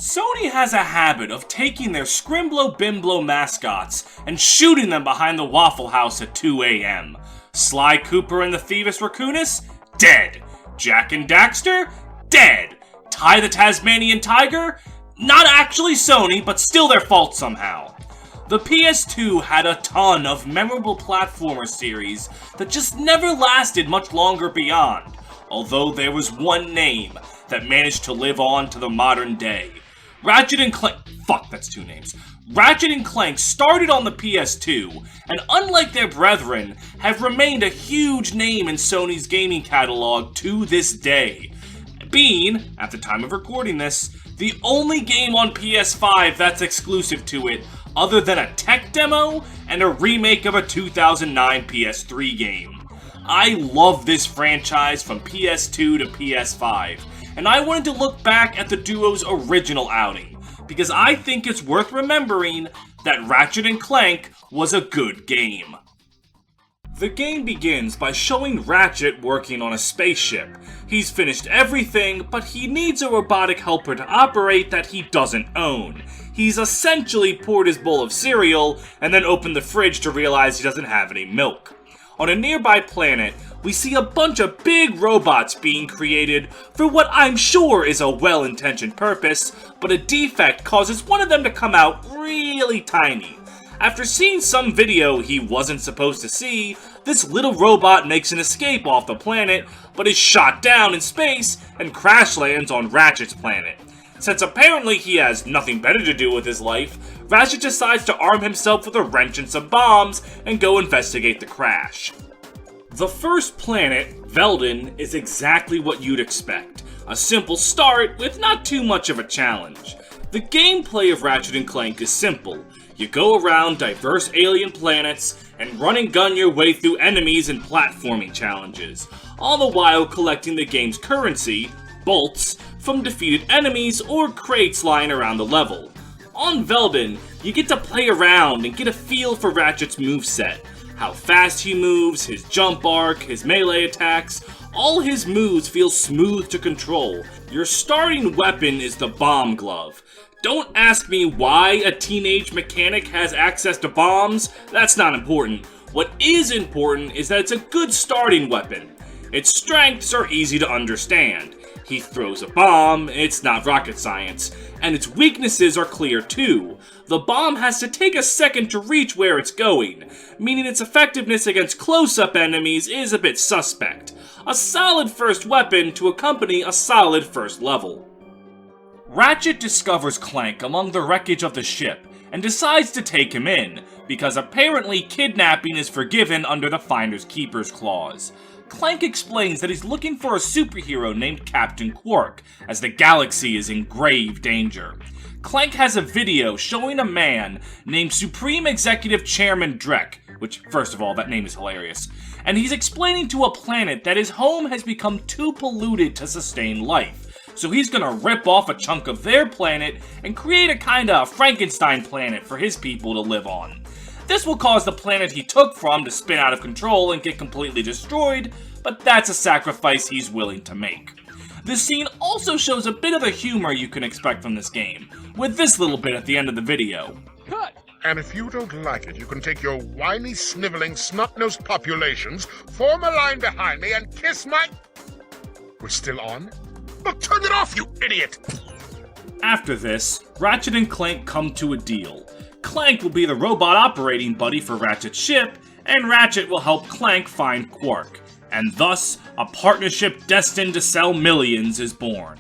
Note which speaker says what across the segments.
Speaker 1: Sony has a habit of taking their Scrimblow Bimblow mascots and shooting them behind the Waffle House at 2 a.m. Sly Cooper and the Thieves Raccoonus? Dead. Jack and Daxter? Dead. Ty the Tasmanian Tiger? Not actually Sony, but still their fault somehow. The PS2 had a ton of memorable platformer series that just never lasted much longer beyond, although there was one name that managed to live on to the modern day. Ratchet and Clank. Fuck, that's two names. Ratchet and Clank started on the PS2, and unlike their brethren, have remained a huge name in Sony's gaming catalog to this day, being, at the time of recording this, the only game on PS5 that's exclusive to it, other than a tech demo and a remake of a 2009 PS3 game. I love this franchise from PS2 to PS5, and I wanted to look back at the duo's original outing, because I think it's worth remembering that Ratchet and Clank was a good game. The game begins by showing Ratchet working on a spaceship. He's finished everything, but he needs a robotic helper to operate that he doesn't own. He's essentially poured his bowl of cereal and then opened the fridge to realize he doesn't have any milk. On a nearby planet, we see a bunch of big robots being created for what I'm sure is a well-intentioned purpose, but a defect causes one of them to come out really tiny. After seeing some video he wasn't supposed to see, this little robot makes an escape off the planet, but is shot down in space and crash lands on Ratchet's planet. Since apparently he has nothing better to do with his life, Ratchet decides to arm himself with a wrench and some bombs and go investigate the crash. The first planet, Veldin, is exactly what you'd expect. A simple start with not too much of a challenge. The gameplay of Ratchet and Clank is simple. You go around diverse alien planets and run and gun your way through enemies and platforming challenges, all the while collecting the game's currency, bolts, from defeated enemies or crates lying around the level. On Veldin, you get to play around and get a feel for Ratchet's moveset, how fast he moves, his jump arc, his melee attacks. All his moves feel smooth to control. Your starting weapon is the bomb glove. Don't ask me why a teenage mechanic has access to bombs, that's not important. What is important is that it's a good starting weapon. Its strengths are easy to understand. He throws a bomb, it's not rocket science, and its weaknesses are clear too. The bomb has to take a second to reach where it's going, meaning its effectiveness against close-up enemies is a bit suspect. A solid first weapon to accompany a solid first level. Ratchet discovers Clank among the wreckage of the ship, and decides to take him in, because apparently kidnapping is forgiven under the Finder's Keeper's clause. Clank explains that he's looking for a superhero named Captain Quark, as the galaxy is in grave danger. Clank has a video showing a man named Supreme Executive Chairman Drek, which, first of all, that name is hilarious, and he's explaining to a planet that his home has become too polluted to sustain life. So he's gonna rip off a chunk of their planet and create a kinda Frankenstein planet for his people to live on. This will cause the planet he took from to spin out of control and get completely destroyed, but that's a sacrifice he's willing to make. This scene also shows a bit of the humor you can expect from this game, with this little bit at the end of the video.
Speaker 2: Cut! And if you don't like it, you can take your whiny, sniveling, snot-nosed populations, form a line behind me, and kiss my... We're still on? Well, turn it off, you idiot!
Speaker 1: After this, Ratchet and Clank come to a deal. Clank will be the robot operating buddy for Ratchet's ship, and Ratchet will help Clank find Quark. And thus, a partnership destined to sell millions is born.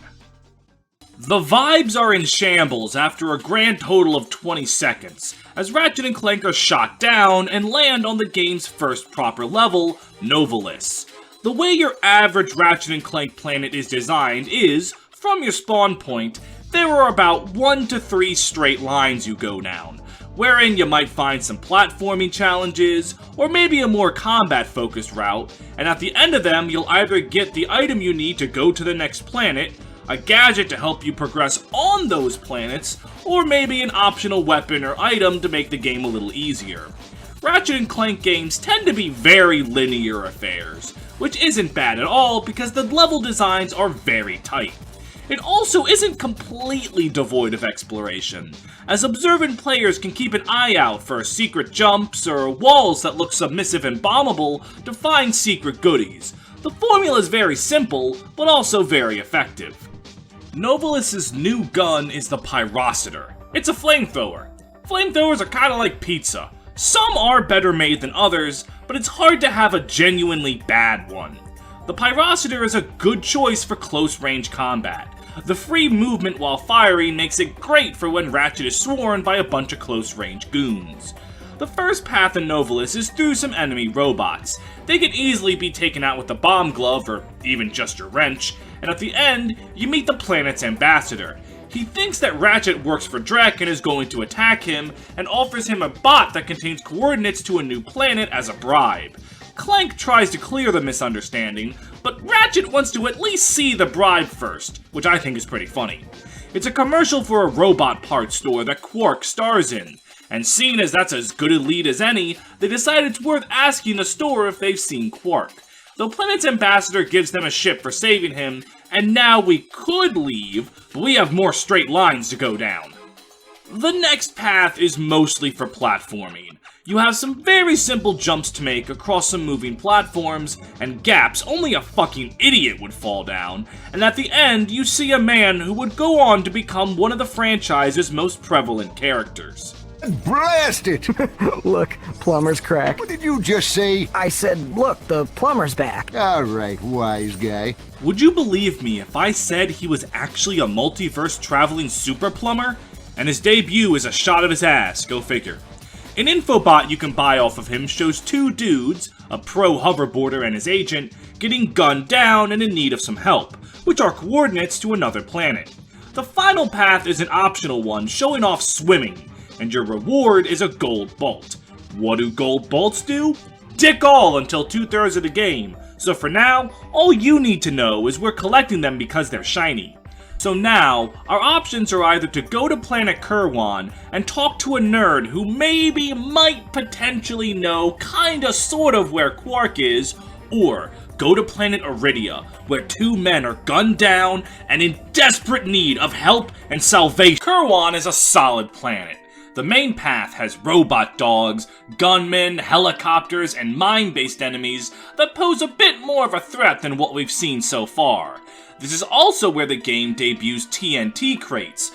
Speaker 1: The vibes are in shambles after a grand total of 20 seconds, as Ratchet and Clank are shot down and land on the game's first proper level, Novalis. The way your average Ratchet and Clank planet is designed is, from your spawn point, there are about 1 to 3 straight lines you go down, wherein you might find some platforming challenges, or maybe a more combat-focused route, and at the end of them you'll either get the item you need to go to the next planet, a gadget to help you progress on those planets, or maybe an optional weapon or item to make the game a little easier. Ratchet and Clank games tend to be very linear affairs, which isn't bad at all because the level designs are very tight. it also isn't completely devoid of exploration, as observant players can keep an eye out for secret jumps or walls that look submissive and bombable to find secret goodies. The formula is very simple, but also very effective. Novalis' new gun is the Pyrocitor. It's a flamethrower. Flamethrowers are kinda like pizza. Some are better made than others, but it's hard to have a genuinely bad one. The Pyrocitor is a good choice for close-range combat. The free movement while firing makes it great for when Ratchet is swarmed by a bunch of close-range goons. The first path in Novalis is through some enemy robots. They can easily be taken out with a bomb glove, or even just your wrench, and at the end, you meet the planet's ambassador. He thinks that Ratchet works for Drek and is going to attack him, and offers him a bot that contains coordinates to a new planet as a bribe. Clank tries to clear the misunderstanding, but Ratchet wants to at least see the bribe first, which I think is pretty funny. It's a commercial for a robot parts store that Quark stars in, and seeing as that's as good a lead as any, they decide it's worth asking the store if they've seen Quark. The planet's ambassador gives them a ship for saving him, and now we could leave, but we have more straight lines to go down. The next path is mostly for platforming. You have some very simple jumps to make across some moving platforms, and gaps only a fucking idiot would fall down, and at the end you see a man who would go on to become one of the franchise's most prevalent characters.
Speaker 3: Blast it!
Speaker 4: Look, plumber's crack.
Speaker 3: What did you just say?
Speaker 4: I said, look, the plumber's back.
Speaker 3: All right, wise guy.
Speaker 1: Would you believe me if I said he was actually a multiverse traveling super plumber? And his debut is a shot of his ass, go figure. An infobot you can buy off of him shows two dudes, a pro hoverboarder and his agent, getting gunned down and in need of some help, which are coordinates to another planet. The final path is an optional one showing off swimming, and your reward is a gold bolt. What do gold bolts do? Dick all until 2/3 of the game, so for now, all you need to know is we're collecting them because they're shiny. So now, our options are either to go to planet Kerwan and talk to a nerd who might potentially know kinda sort of where Quark is, or go to planet Iridia, where two men are gunned down and in desperate need of help and salvation. Kerwan is a solid planet. The main path has robot dogs, gunmen, helicopters, and mine-based enemies that pose a bit more of a threat than what we've seen so far. This is also where the game debuts TNT crates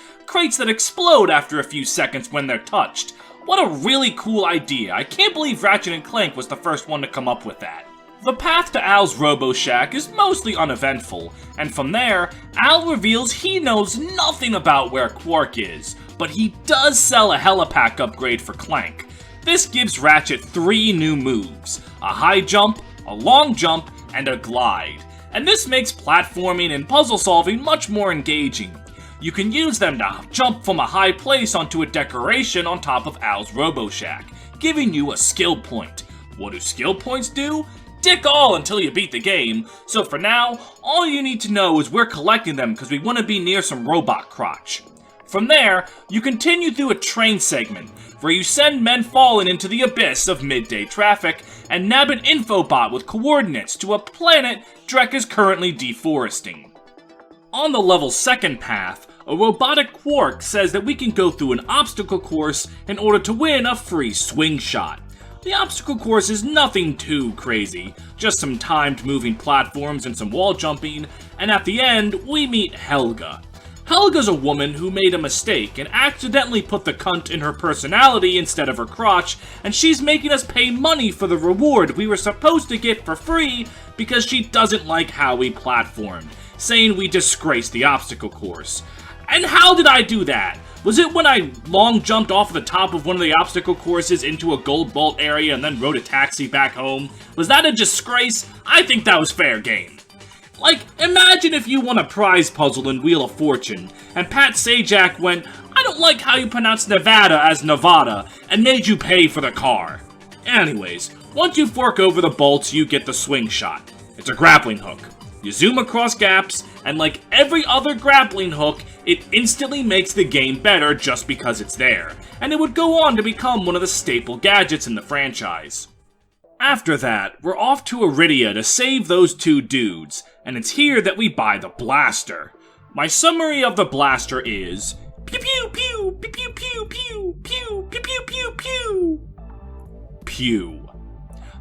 Speaker 1: that explode after a few seconds when they're touched. What a really cool idea. I can't believe Ratchet and Clank was the first one to come up with that. The path to Al's RoboShack is mostly uneventful, and from there, Al reveals he knows nothing about where Quark is, but he does sell a helipack upgrade for Clank. This gives Ratchet 3 new moves: a high jump, a long jump, and a glide. And this makes platforming and puzzle solving much more engaging. You can use them to jump from a high place onto a decoration on top of Al's RoboShack, giving you a skill point. What do skill points do? Dick all until you beat the game, so for now, all you need to know is we're collecting them because we want to be near some robot crotch. From there, you continue through a train segment, where you send men falling into the abyss of midday traffic and nab an infobot with coordinates to a planet Drek is currently deforesting. On the level's second path, a robotic Quark says that we can go through an obstacle course in order to win a free swing shot. The obstacle course is nothing too crazy, just some timed moving platforms and some wall jumping, and at the end, we meet Helga. Helga's a woman who made a mistake and accidentally put the cunt in her personality instead of her crotch, and she's making us pay money for the reward we were supposed to get for free because she doesn't like how we platformed, saying we disgraced the obstacle course. And how did I do that? Was it when I long jumped off the top of one of the obstacle courses into a gold bolt area and then rode a taxi back home? Was that a disgrace? I think that was fair game. Like, imagine if you won a prize puzzle in Wheel of Fortune, and Pat Sajak went, "I don't like how you pronounce Nevada as Nevada," and made you pay for the car. Anyways, once you fork over the bolts, you get the swing shot. It's a grappling hook. You zoom across gaps, and like every other grappling hook, it instantly makes the game better just because it's there, and it would go on to become one of the staple gadgets in the franchise. After that, we're off to Iridia to save those two dudes, and it's here that we buy the blaster. My summary of the blaster is pew pew pew pew pew pew pew pew pew pew pew pew pew.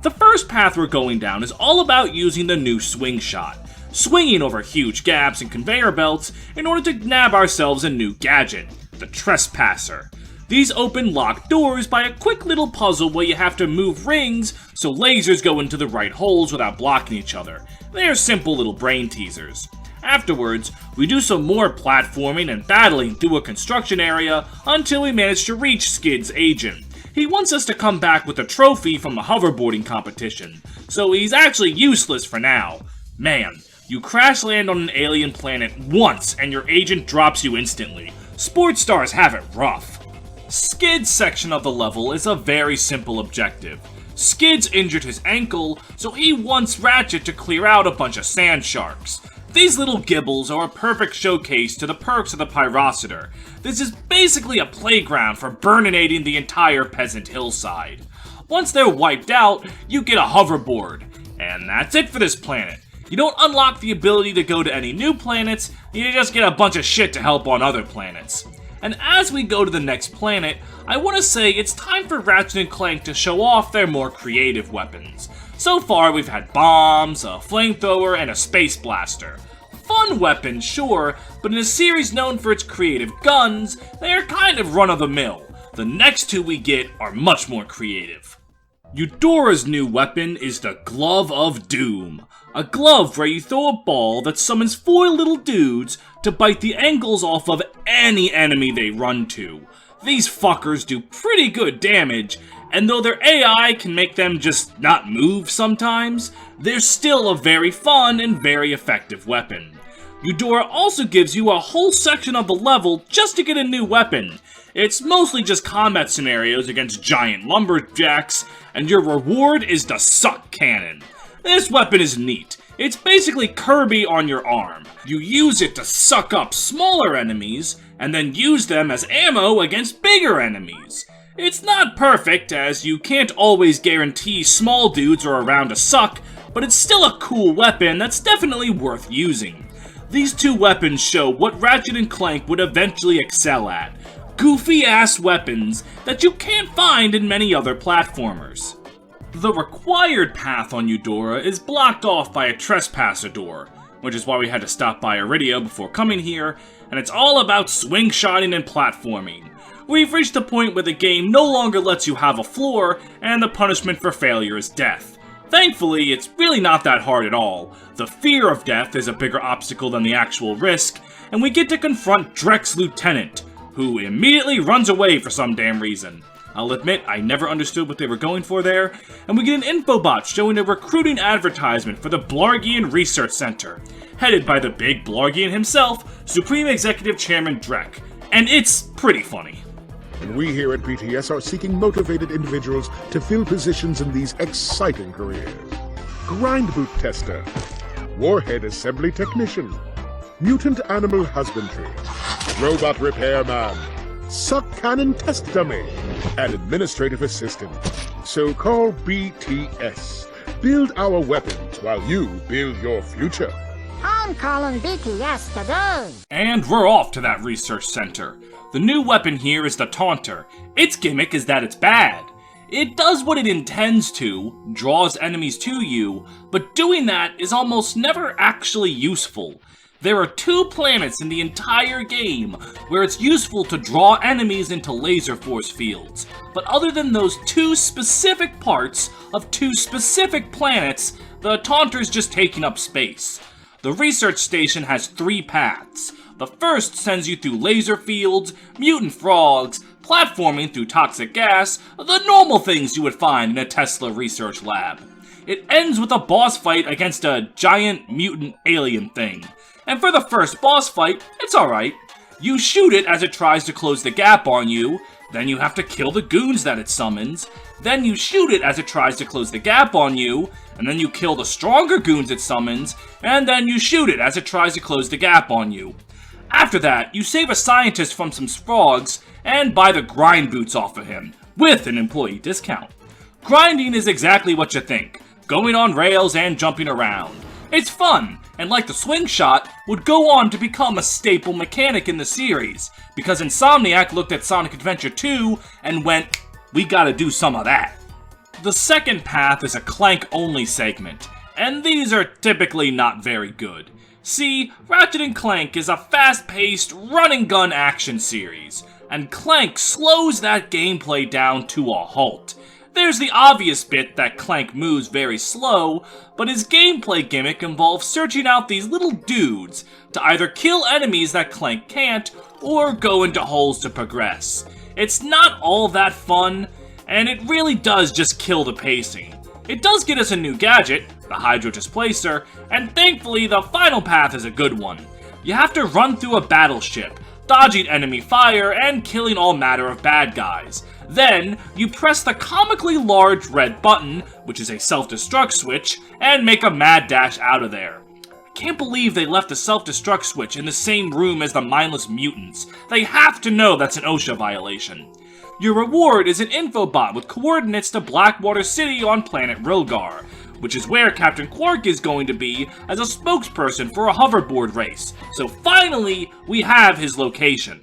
Speaker 1: The first path we're going down is all about using the new swing shot, swinging over huge gaps and conveyor belts in order to nab ourselves a new gadget, the Trespasser. These open locked doors by a quick little puzzle where you have to move rings so lasers go into the right holes without blocking each other. They're simple little brain teasers. Afterwards, we do some more platforming and battling through a construction area until we manage to reach Skid's agent. He wants us to come back with a trophy from a hoverboarding competition, so he's actually useless for now. Man, you crash land on an alien planet once and your agent drops you instantly. Sports stars have it rough. Skid's section of the level is a very simple objective. Skid's injured his ankle, so he wants Ratchet to clear out a bunch of sand sharks. These little gibbles are a perfect showcase to the perks of the Pyrocitor. This is basically a playground for burninating the entire peasant hillside. Once they're wiped out, you get a hoverboard. And that's it for this planet. You don't unlock the ability to go to any new planets, you just get a bunch of shit to help on other planets. And as we go to the next planet, I want to say it's time for Ratchet and Clank to show off their more creative weapons. So far we've had bombs, a flamethrower, and a space blaster. Fun weapons, sure, but in a series known for its creative guns, they are kind of run-of-the-mill. The next two we get are much more creative. Eudora's new weapon is the Glove of Doom. A glove where you throw a ball that summons 4 little dudes to bite the ankles off of any enemy they run to. These fuckers do pretty good damage, and though their AI can make them just not move sometimes, they're still a very fun and very effective weapon. Eudora also gives you a whole section of the level just to get a new weapon. It's mostly just combat scenarios against giant lumberjacks, and your reward is the Suck Cannon. This weapon is neat. It's basically Kirby on your arm. You use it to suck up smaller enemies, and then use them as ammo against bigger enemies. It's not perfect, as you can't always guarantee small dudes are around to suck, but it's still a cool weapon that's definitely worth using. These two weapons show what Ratchet and Clank would eventually excel at. Goofy-ass weapons that you can't find in many other platformers. The required path on Eudora is blocked off by a Trespasser door, which is why we had to stop by Iridia before coming here, and it's all about swing-shotting and platforming. We've reached the point where the game no longer lets you have a floor, and the punishment for failure is death. Thankfully, it's really not that hard at all. The fear of death is a bigger obstacle than the actual risk, and we get to confront Drek's lieutenant, who immediately runs away for some damn reason. I'll admit, I never understood what they were going for there, and we get an infobot showing a recruiting advertisement for the Blargian Research Center, headed by the big Blargian himself, Supreme Executive Chairman Drek, and it's pretty funny.
Speaker 2: And we here at BTS are seeking motivated individuals to fill positions in these exciting careers. Grind boot tester, warhead assembly technician, mutant animal husbandry, robot repairman, suck cannon test dummy, and administrative assistant. So call BTS. Build our weapons while you build your future.
Speaker 5: I'm calling BTS today.
Speaker 1: And we're off to that research center. The new weapon here is the Taunter. Its gimmick is that it's bad. It does what it intends to, draws enemies to you, but doing that is almost never actually useful. There are 2 planets in the entire game where it's useful to draw enemies into laser force fields, but other than those 2 specific parts of 2 specific planets, the Taunter's just taking up space. The research station has 3 paths. The first sends you through laser fields, mutant frogs, platforming through toxic gas, the normal things you would find in a Tesla research lab. It ends with a boss fight against a giant mutant alien thing. And for the first boss fight, it's alright. You shoot it as it tries to close the gap on you, then you have to kill the goons that it summons, then you shoot it as it tries to close the gap on you, and then you kill the stronger goons it summons, and then you shoot it as it tries to close the gap on you. After that, you save a scientist from some frogs, and buy the grind boots off of him, with an employee discount. Grinding is exactly what you think, going on rails and jumping around. It's fun, and like the swing shot, would go on to become a staple mechanic in the series, because Insomniac looked at Sonic Adventure 2 and went, we gotta do some of that. The second path is a Clank-only segment, and these are typically not very good. See, Ratchet & Clank is a fast-paced, run-and-gun action series, and Clank slows that gameplay down to a halt. There's the obvious bit that Clank moves very slow, but his gameplay gimmick involves searching out these little dudes to either kill enemies that Clank can't, or go into holes to progress. It's not all that fun, and it really does just kill the pacing. It does get us a new gadget, the Hydro Displacer, and thankfully the final path is a good one. You have to run through a battleship, dodging enemy fire and killing all manner of bad guys. Then, you press the comically large red button, which is a self-destruct switch, and make a mad dash out of there. I can't believe they left the self-destruct switch in the same room as the mindless mutants. They have to know that's an OSHA violation. Your reward is an infobot with coordinates to Blackwater City on planet Rilgar, which is where Captain Quark is going to be as a spokesperson for a hoverboard race. So finally, we have his location.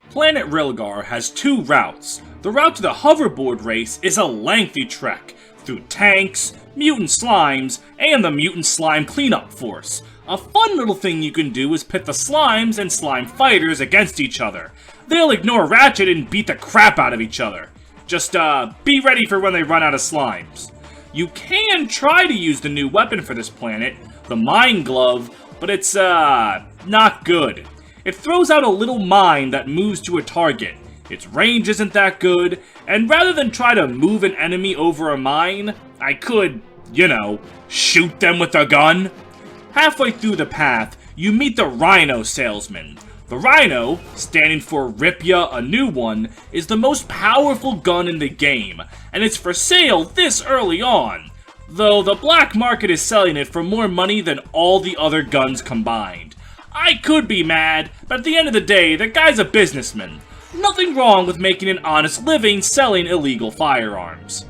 Speaker 1: Planet Rilgar has two routes. The route to the hoverboard race is a lengthy trek through tanks, mutant slimes, and the mutant slime cleanup force. A fun little thing you can do is pit the slimes and slime fighters against each other. They'll ignore Ratchet and beat the crap out of each other. Just, be ready for when they run out of slimes. You can try to use the new weapon for this planet, the Mine Glove, but it's, not good. It throws out a little mine that moves to a target. Its range isn't that good, and rather than try to move an enemy over a mine, I could, shoot them with a gun. Halfway through the path, you meet the Rhino salesman. The Rhino, standing for Rip Ya a New One, is the most powerful gun in the game, and it's for sale this early on, though the black market is selling it for more money than all the other guns combined. I could be mad, but at the end of the day, the guy's a businessman. Nothing wrong with making an honest living selling illegal firearms.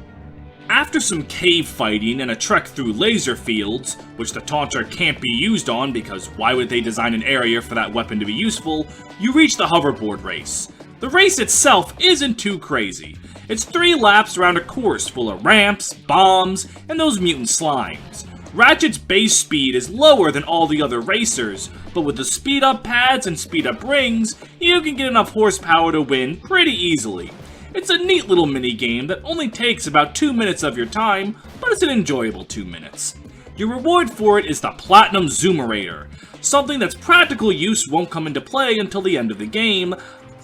Speaker 1: After some cave fighting and a trek through laser fields, which the Taunter can't be used on because why would they design an area for that weapon to be useful, you reach the hoverboard race. The race itself isn't too crazy. It's 3 laps around a course full of ramps, bombs, and those mutant slimes. Ratchet's base speed is lower than all the other racers, but with the speed up pads and speed up rings, you can get enough horsepower to win pretty easily. It's a neat little mini-game that only takes about 2 minutes of your time, but it's an enjoyable 2 minutes. Your reward for it is the Platinum Zoomerator, something that's practical use won't come into play until the end of the game,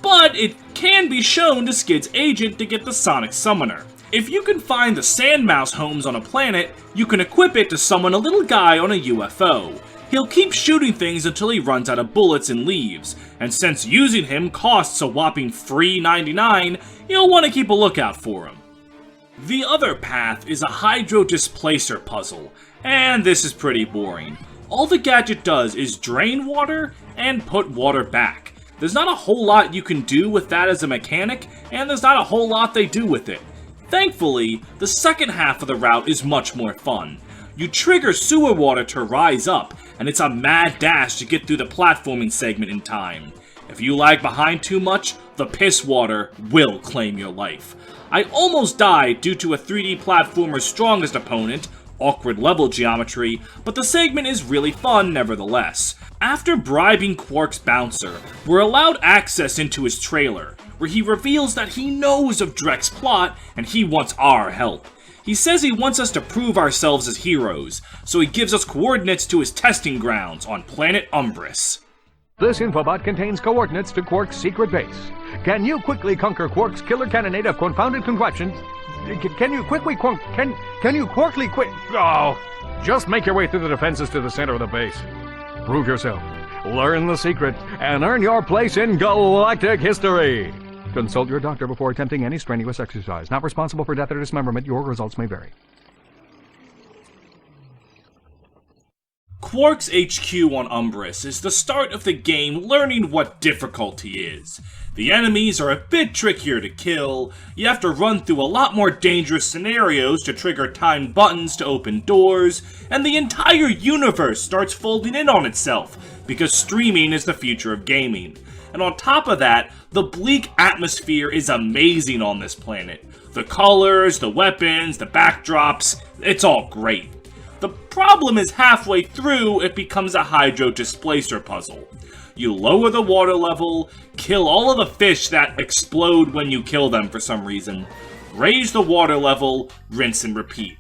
Speaker 1: but it can be shown to Skid's agent to get the Sonic Summoner. If you can find the Sandmouse homes on a planet, you can equip it to summon a little guy on a UFO. He'll keep shooting things until he runs out of bullets and leaves, and since using him costs a whopping free $99, you'll want to keep a lookout for him. The other path is a Hydro Displacer puzzle, and this is pretty boring. All the gadget does is drain water and put water back. There's not a whole lot you can do with that as a mechanic, and there's not a whole lot they do with it. Thankfully, the second half of the route is much more fun. You trigger sewer water to rise up, and it's a mad dash to get through the platforming segment in time. If you lag behind too much, the piss water will claim your life. I almost died due to a 3D platformer's strongest opponent, awkward level geometry, but the segment is really fun nevertheless. After bribing Quark's bouncer, we're allowed access into his trailer, where he reveals that he knows of Drek's plot and he wants our help. He says he wants us to prove ourselves as heroes, so he gives us coordinates to his testing grounds on planet Umbris.
Speaker 6: This infobot contains coordinates to Quark's secret base. Can you quickly conquer Quark's killer cannonade of confounded contraptions? Can you quickly just make your way through the defenses to the center of the base. Prove yourself, learn the secret, and earn your place in galactic history. Consult your doctor before attempting any strenuous exercise. Not responsible for death or dismemberment. Your results may vary.
Speaker 1: Quark's HQ on Umbris is the start of the game learning what difficulty is. The enemies are a bit trickier to kill, you have to run through a lot more dangerous scenarios to trigger timed buttons to open doors, and the entire universe starts folding in on itself, because streaming is the future of gaming. And on top of that, the bleak atmosphere is amazing on this planet. The colors, the weapons, the backdrops, it's all great. The problem is halfway through, it becomes a hydro displacer puzzle. You lower the water level, kill all of the fish that explode when you kill them for some reason, raise the water level, rinse and repeat.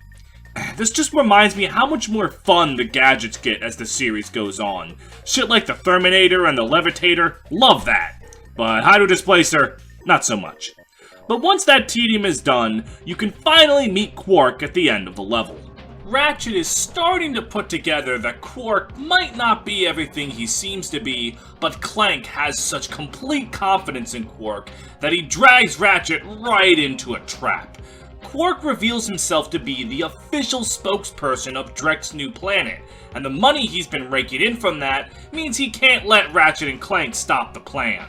Speaker 1: This just reminds me how much more fun the gadgets get as the series goes on. Shit like the Therminator and the Levitator, love that. But Hydro Displacer, not so much. But once that tedium is done, you can finally meet Quark at the end of the level. Ratchet is starting to put together that Quark might not be everything he seems to be, but Clank has such complete confidence in Quark that he drags Ratchet right into a trap. Quark reveals himself to be the official spokesperson of Drek's new planet, and the money he's been raking in from that means he can't let Ratchet and Clank stop the plan.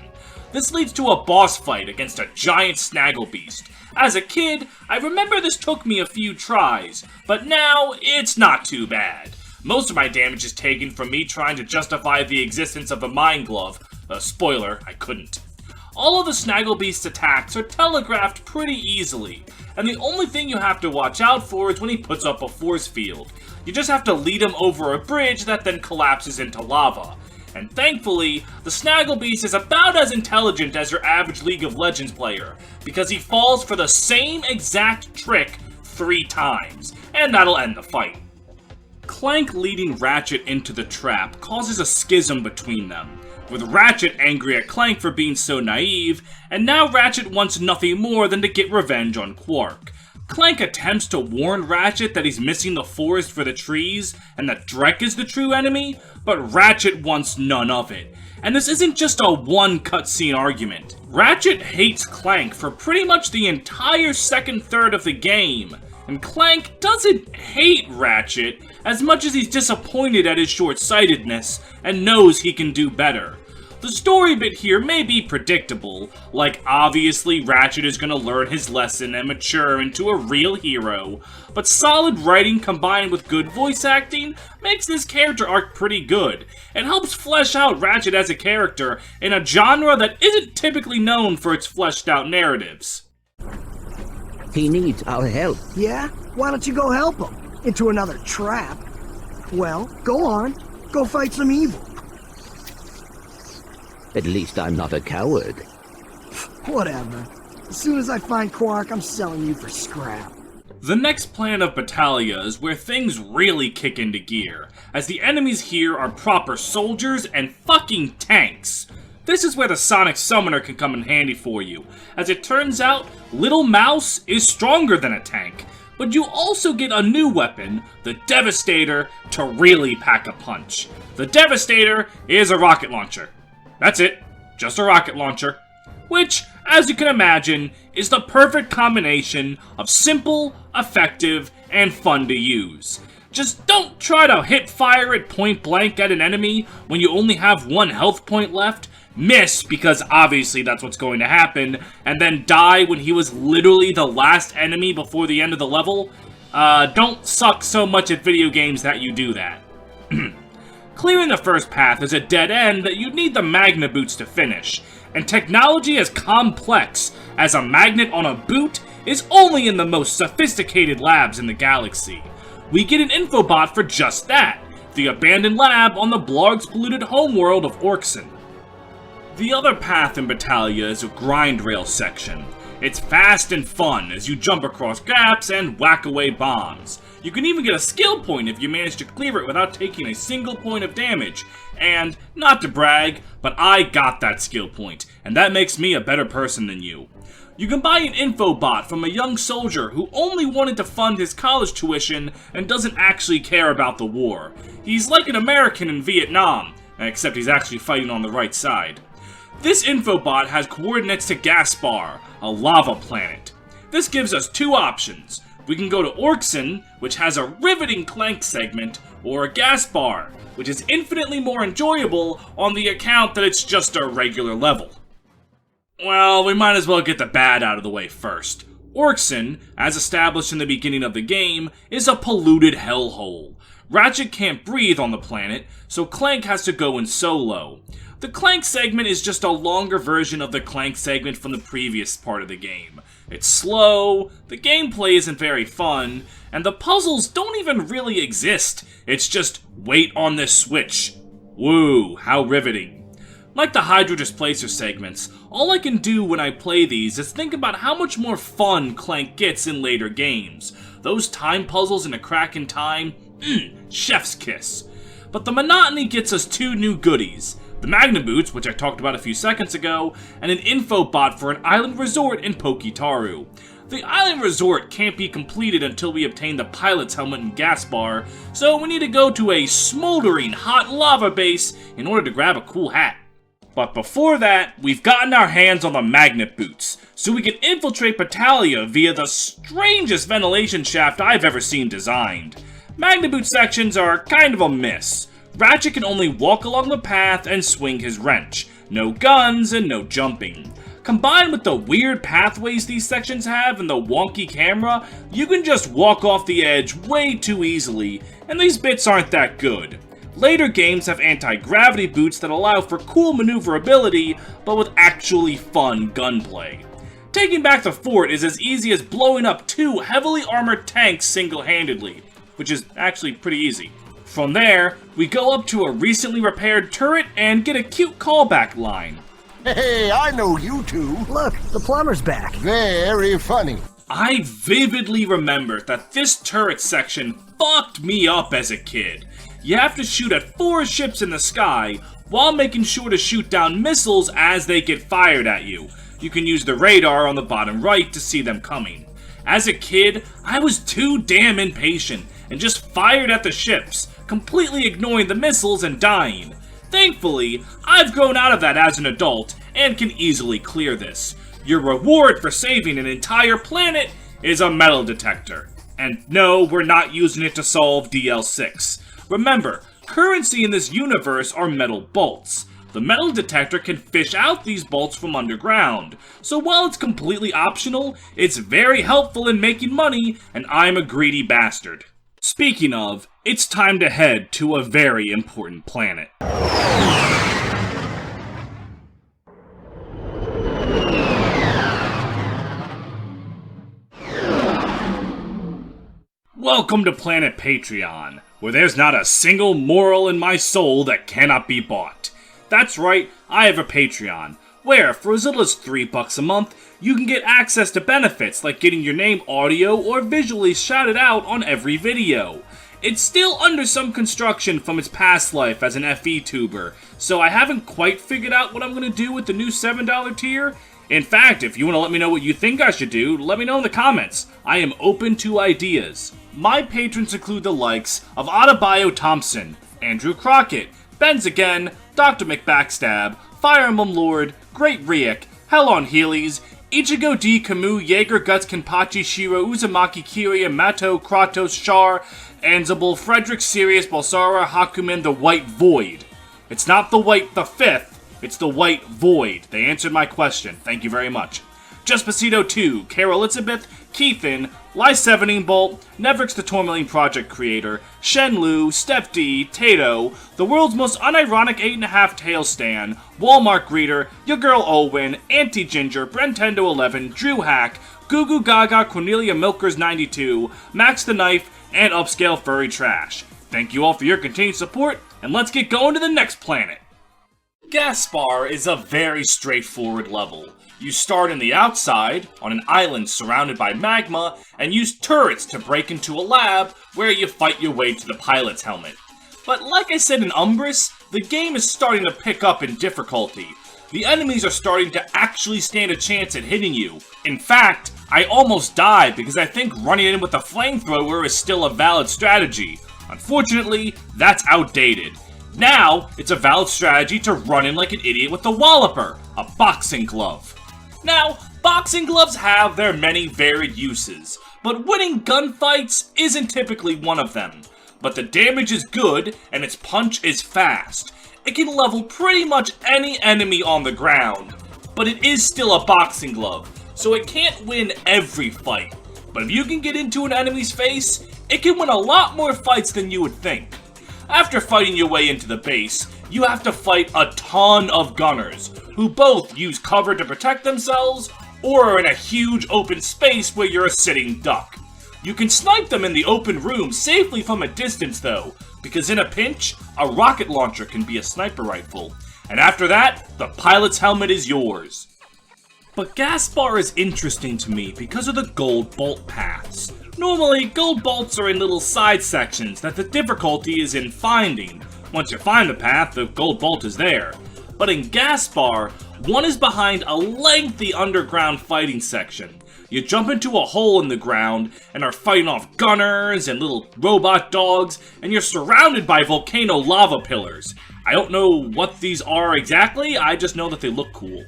Speaker 1: This leads to a boss fight against a giant Snagglebeast. As a kid, I remember this took me a few tries, but now it's not too bad. Most of my damage is taken from me trying to justify the existence of the Mind Glove. Spoiler, I couldn't. All of the Snagglebeast's attacks are telegraphed pretty easily, and the only thing you have to watch out for is when he puts up a force field. You just have to lead him over a bridge that then collapses into lava. And thankfully, the Snagglebeast is about as intelligent as your average League of Legends player, because he falls for the same exact trick 3 times, and that'll end the fight. Clank leading Ratchet into the trap causes a schism between them, with Ratchet angry at Clank for being so naive, and now Ratchet wants nothing more than to get revenge on Quark. Clank attempts to warn Ratchet that he's missing the forest for the trees, and that Drek is the true enemy, but Ratchet wants none of it. And this isn't just a one cutscene argument. Ratchet hates Clank for pretty much the entire second third of the game, and Clank doesn't hate Ratchet as much as he's disappointed at his short-sightedness and knows he can do better. The story bit here may be predictable, like obviously Ratchet is gonna learn his lesson and mature into a real hero, but solid writing combined with good voice acting makes this character arc pretty good. It helps flesh out Ratchet as a character in a genre that isn't typically known for its fleshed out narratives.
Speaker 7: He needs our help.
Speaker 4: Yeah? Why don't you go help him? Into another trap? Well, go on. Go fight some evil.
Speaker 7: At least I'm not a coward.
Speaker 4: Whatever. As soon as I find Quark, I'm selling you for scrap.
Speaker 1: The next plan of Battaglia is where things really kick into gear, as the enemies here are proper soldiers and fucking tanks. This is where the Sonic Summoner can come in handy for you. As it turns out, Little Mouse is stronger than a tank, but you also get a new weapon, the Devastator, to really pack a punch. The Devastator is a rocket launcher. That's it, just a rocket launcher. Which, as you can imagine, is the perfect combination of simple, effective, and fun to use. Just don't try to hit fire it point blank at an enemy when you only have 1 health point left, miss because obviously that's what's going to happen, and then die when he was literally the last enemy before the end of the level. Don't suck so much at video games that you do that. Clearing the first path is a dead end that you'd need the Magna Boots to finish, and technology as complex as a magnet on a boot is only in the most sophisticated labs in the galaxy. We get an infobot for just that, the abandoned lab on the Blarg's polluted homeworld of Orkson. The other path in Battaglia is a grind rail section. It's fast and fun as you jump across gaps and whack away bombs. You can even get a skill point if you manage to clear it without taking a single point of damage. And, not to brag, but I got that skill point, and that makes me a better person than you. You can buy an infobot from a young soldier who only wanted to fund his college tuition and doesn't actually care about the war. He's like an American in Vietnam, except he's actually fighting on the right side. This infobot has coordinates to Gaspar, a lava planet. This gives us 2 options. We can go to Orkson, which has a riveting Clank segment, or a gas bar, which is infinitely more enjoyable on the account that it's just a regular level. Well, we might as well get the bad out of the way first. Orkson, as established in the beginning of the game, is a polluted hellhole. Ratchet can't breathe on the planet, so Clank has to go in solo. The Clank segment is just a longer version of the Clank segment from the previous part of the game. It's slow, the gameplay isn't very fun, and the puzzles don't even really exist. It's just, wait on this switch. Woo, how riveting. Like the Hydro Displacer segments, all I can do when I play these is think about how much more fun Clank gets in later games. Those time puzzles in A Crack in Time, chef's kiss. But the monotony gets us two new goodies. The Magnum Boots, which I talked about a few seconds ago, and an info bot for an island resort in Pokitaru. The island resort can't be completed until we obtain the pilot's helmet and gas bar, so we need to go to a smoldering hot lava base in order to grab a cool hat. But before that, we've gotten our hands on the Magnet Boots, so we can infiltrate Battalia via the strangest ventilation shaft I've ever seen designed. Magnet Boot sections are kind of a miss. Ratchet can only walk along the path and swing his wrench. No guns and no jumping. Combined with the weird pathways these sections have and the wonky camera, you can just walk off the edge way too easily, and these bits aren't that good. Later games have anti-gravity boots that allow for cool maneuverability, but with actually fun gunplay. Taking back the fort is as easy as blowing up two heavily armored tanks single-handedly, which is actually pretty easy. From there, we go up to a recently repaired turret and get a cute callback line.
Speaker 3: Hey, I know you two.
Speaker 4: Look, the plumber's back.
Speaker 3: Very funny.
Speaker 1: I vividly remember that this turret section fucked me up as a kid. You have to shoot at 4 ships in the sky, while making sure to shoot down missiles as they get fired at you. You can use the radar on the bottom right to see them coming. As a kid, I was too damn impatient, and just fired at the ships, completely ignoring the missiles and dying. Thankfully, I've grown out of that as an adult, and can easily clear this. Your reward for saving an entire planet is a metal detector. And no, we're not using it to solve DL6. Remember, currency in this universe are metal bolts. The metal detector can fish out these bolts from underground, so while it's completely optional, it's very helpful in making money, and I'm a greedy bastard. Speaking of, it's time to head to a very important planet. Welcome to Planet Patreon, where there's not a single moral in my soul that cannot be bought. That's right, I have a Patreon, where for as little as $3 a month, you can get access to benefits like getting your name audio or visually shouted out on every video. It's still under some construction from its past life as an FE tuber, so I haven't quite figured out what I'm going to do with the new $7 tier. In fact, if you want to let me know what you think I should do, let me know in the comments. I am open to ideas. My patrons include the likes of Adebayo Thompson, Andrew Crockett, Benz Again, Dr. McBackstab, Fire Emblem Lord, Great Riek, Hell on Heelys, Ichigo D. Camus, Jaeger Guts, Kenpachi, Shiro, Uzumaki, Kiria, Mato, Kratos, Char, Anzabul, Frederick, Sirius, Balsara, Hakumen, the White Void. It's not the White the Fifth, it's the White Void. They answered my question. Thank you very much. Justpacito 2, Carol Elizabeth, Keithan, Lysevening Bolt, Nevrix the Tourmaline Project Creator, Shenlu, Steph D, Tato, the world's most unironic 8.5 tail stan, Walmart Greeter, Your Girl Olwyn, Anti-Ginger, Brentendo 11, Drew Hack, Goo Gaga, Cornelia Milkers 92, Max the Knife, and Upscale Furry Trash. Thank you all for your continued support, and let's get going to the next planet. Gaspar is a very straightforward level. You start in the outside, on an island surrounded by magma, and use turrets to break into a lab where you fight your way to the pilot's helmet. But like I said in Umbris, the game is starting to pick up in difficulty. The enemies are starting to actually stand a chance at hitting you. In fact, I almost died because I think running in with a flamethrower is still a valid strategy. Unfortunately, that's outdated. Now, it's a valid strategy to run in like an idiot with a walloper, a boxing glove. Now, boxing gloves have their many varied uses, but winning gunfights isn't typically one of them. But the damage is good, and its punch is fast. It can level pretty much any enemy on the ground, but it is still a boxing glove, so it can't win every fight. But if you can get into an enemy's face, it can win a lot more fights than you would think. After fighting your way into the base, you have to fight a ton of gunners, who both use cover to protect themselves, or are in a huge open space where you're a sitting duck. You can snipe them in the open room safely from a distance though, because in a pinch, a rocket launcher can be a sniper rifle. And after that, the pilot's helmet is yours. But Gaspar is interesting to me because of the gold bolt paths. Normally, gold bolts are in little side sections that the difficulty is in finding. Once you find the path, the gold bolt is there. But in Gaspar, one is behind a lengthy underground fighting section. You jump into a hole in the ground and are fighting off gunners and little robot dogs, and you're surrounded by volcano lava pillars. I don't know what these are exactly, I just know that they look cool.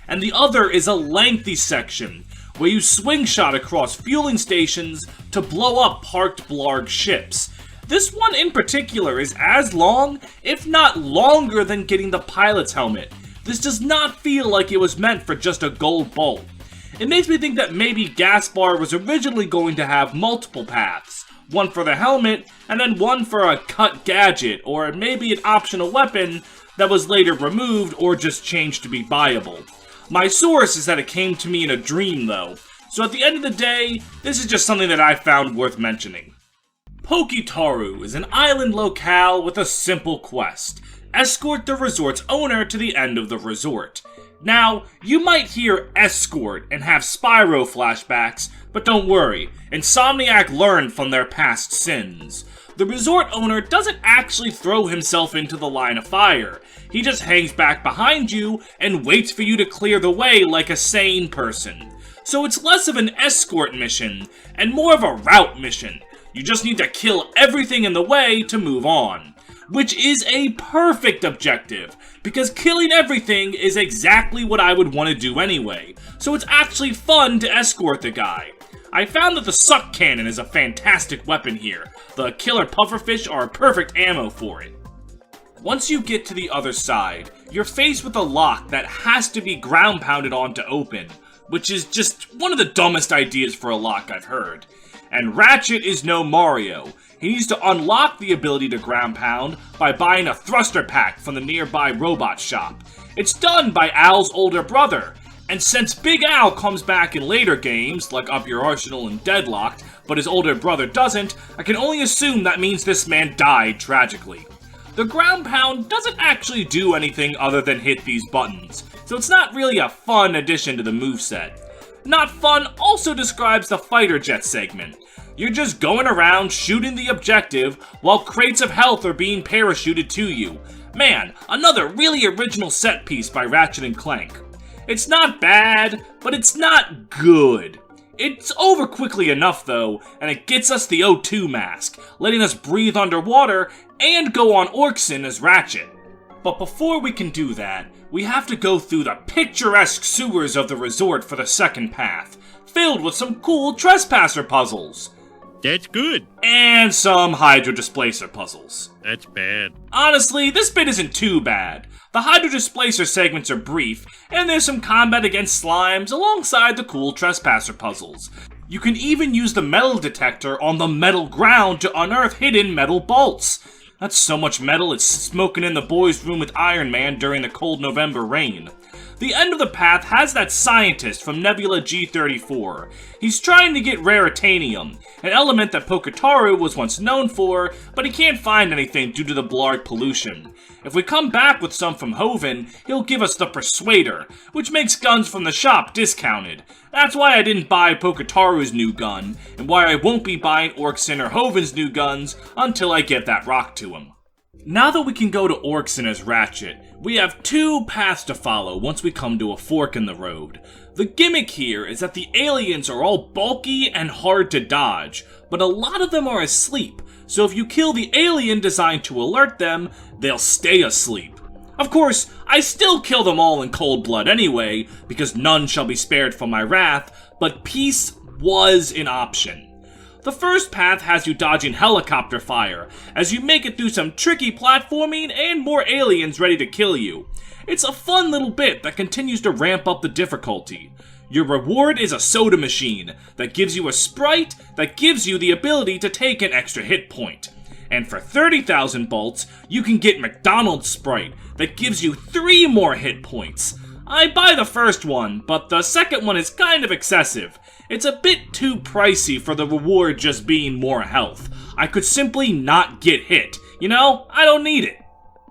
Speaker 1: And the other is a lengthy section, where you swing shot across fueling stations to blow up parked Blarg ships. This one in particular is as long, if not longer, than getting the pilot's helmet. This does not feel like it was meant for just a gold bolt. It makes me think that maybe Gaspar was originally going to have multiple paths. One for the helmet, and then one for a cut gadget, or maybe an optional weapon that was later removed or just changed to be buyable. My source is that it came to me in a dream though, so at the end of the day, this is just something that I found worth mentioning. Pokitaru is an island locale with a simple quest. Escort the resort's owner to the end of the resort. Now, you might hear escort and have Spyro flashbacks, but don't worry, Insomniac learned from their past sins. The resort owner doesn't actually throw himself into the line of fire. He just hangs back behind you and waits for you to clear the way like a sane person. So it's less of an escort mission, and more of a route mission. You just need to kill everything in the way to move on. Which is a perfect objective, because killing everything is exactly what I would want to do anyway, so it's actually fun to escort the guy. I found that the suck cannon is a fantastic weapon here. The killer pufferfish are perfect ammo for it. Once you get to the other side, you're faced with a lock that has to be ground pounded on to open, which is just one of the dumbest ideas for a lock I've heard. And Ratchet is no Mario. He needs to unlock the ability to ground pound by buying a thruster pack from the nearby robot shop. It's done by Al's older brother, and since Big Al comes back in later games, like Up Your Arsenal and Deadlocked, but his older brother doesn't, I can only assume that means this man died tragically. The ground pound doesn't actually do anything other than hit these buttons, so it's not really a fun addition to the moveset. Not fun also describes the fighter jet segment. You're just going around shooting the objective while crates of health are being parachuted to you. Man, another really original set piece by Ratchet and Clank. It's not bad, but it's not good. It's over quickly enough though, and it gets us the O2 mask, letting us breathe underwater and go on Orkson as Ratchet. But before we can do that, we have to go through the picturesque sewers of the resort for the second path, filled with some cool trespasser puzzles.
Speaker 8: That's good.
Speaker 1: And some Hydro Displacer puzzles.
Speaker 8: That's bad.
Speaker 1: Honestly, this bit isn't too bad. The Hydro Displacer segments are brief, and there's some combat against slimes alongside the cool trespasser puzzles. You can even use the metal detector on the metal ground to unearth hidden metal bolts. That's so much metal it's smoking in the boys' room with Iron Man during the cold November rain. The end of the path has that scientist from Nebula G34. He's trying to get raritanium, an element that Pokitaru was once known for, but he can't find anything due to the Blarg pollution. If we come back with some from Hoven, he'll give us the Persuader, which makes guns from the shop discounted. That's why I didn't buy Pokitaru's new gun, and why I won't be buying Orkson or Hoven's new guns until I get that rock to him. Now that we can go to Orkson as Ratchet, we have two paths to follow once we come to a fork in the road. The gimmick here is that the aliens are all bulky and hard to dodge, but a lot of them are asleep, so if you kill the alien designed to alert them, they'll stay asleep. Of course, I still kill them all in cold blood anyway, because none shall be spared from my wrath, but peace was an option. The first path has you dodging helicopter fire, as you make it through some tricky platforming and more aliens ready to kill you. It's a fun little bit that continues to ramp up the difficulty. Your reward is a soda machine that gives you a sprite that gives you the ability to take an extra hit point. And for 30,000 bolts, you can get McDonald's Sprite that gives you 3 more hit points. I buy the first one, but the second one is kind of excessive. It's a bit too pricey for the reward just being more health. I could simply not get hit. You know, I don't need it.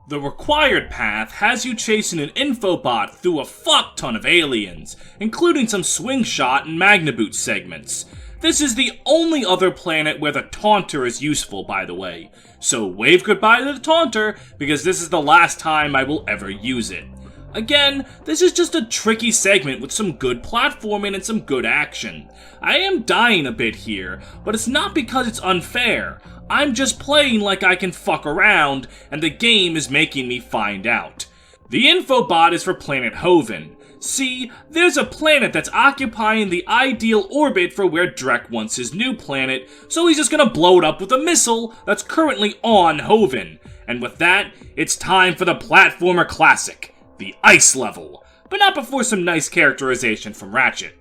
Speaker 1: The required path has you chasing an infobot through a fuck ton of aliens, including some swing shot and magnaboot segments. This is the only other planet where the Taunter is useful, by the way. So wave goodbye to the Taunter, because this is the last time I will ever use it. Again, this is just a tricky segment with some good platforming and some good action. I am dying a bit here, but it's not because it's unfair. I'm just playing like I can fuck around, and the game is making me find out. The infobot is for planet Hoven. See, there's a planet that's occupying the ideal orbit for where Drek wants his new planet, so he's just gonna blow it up with a missile that's currently on Hoven. And with that, it's time for the platformer classic, the ice level. But not before some nice characterization from Ratchet.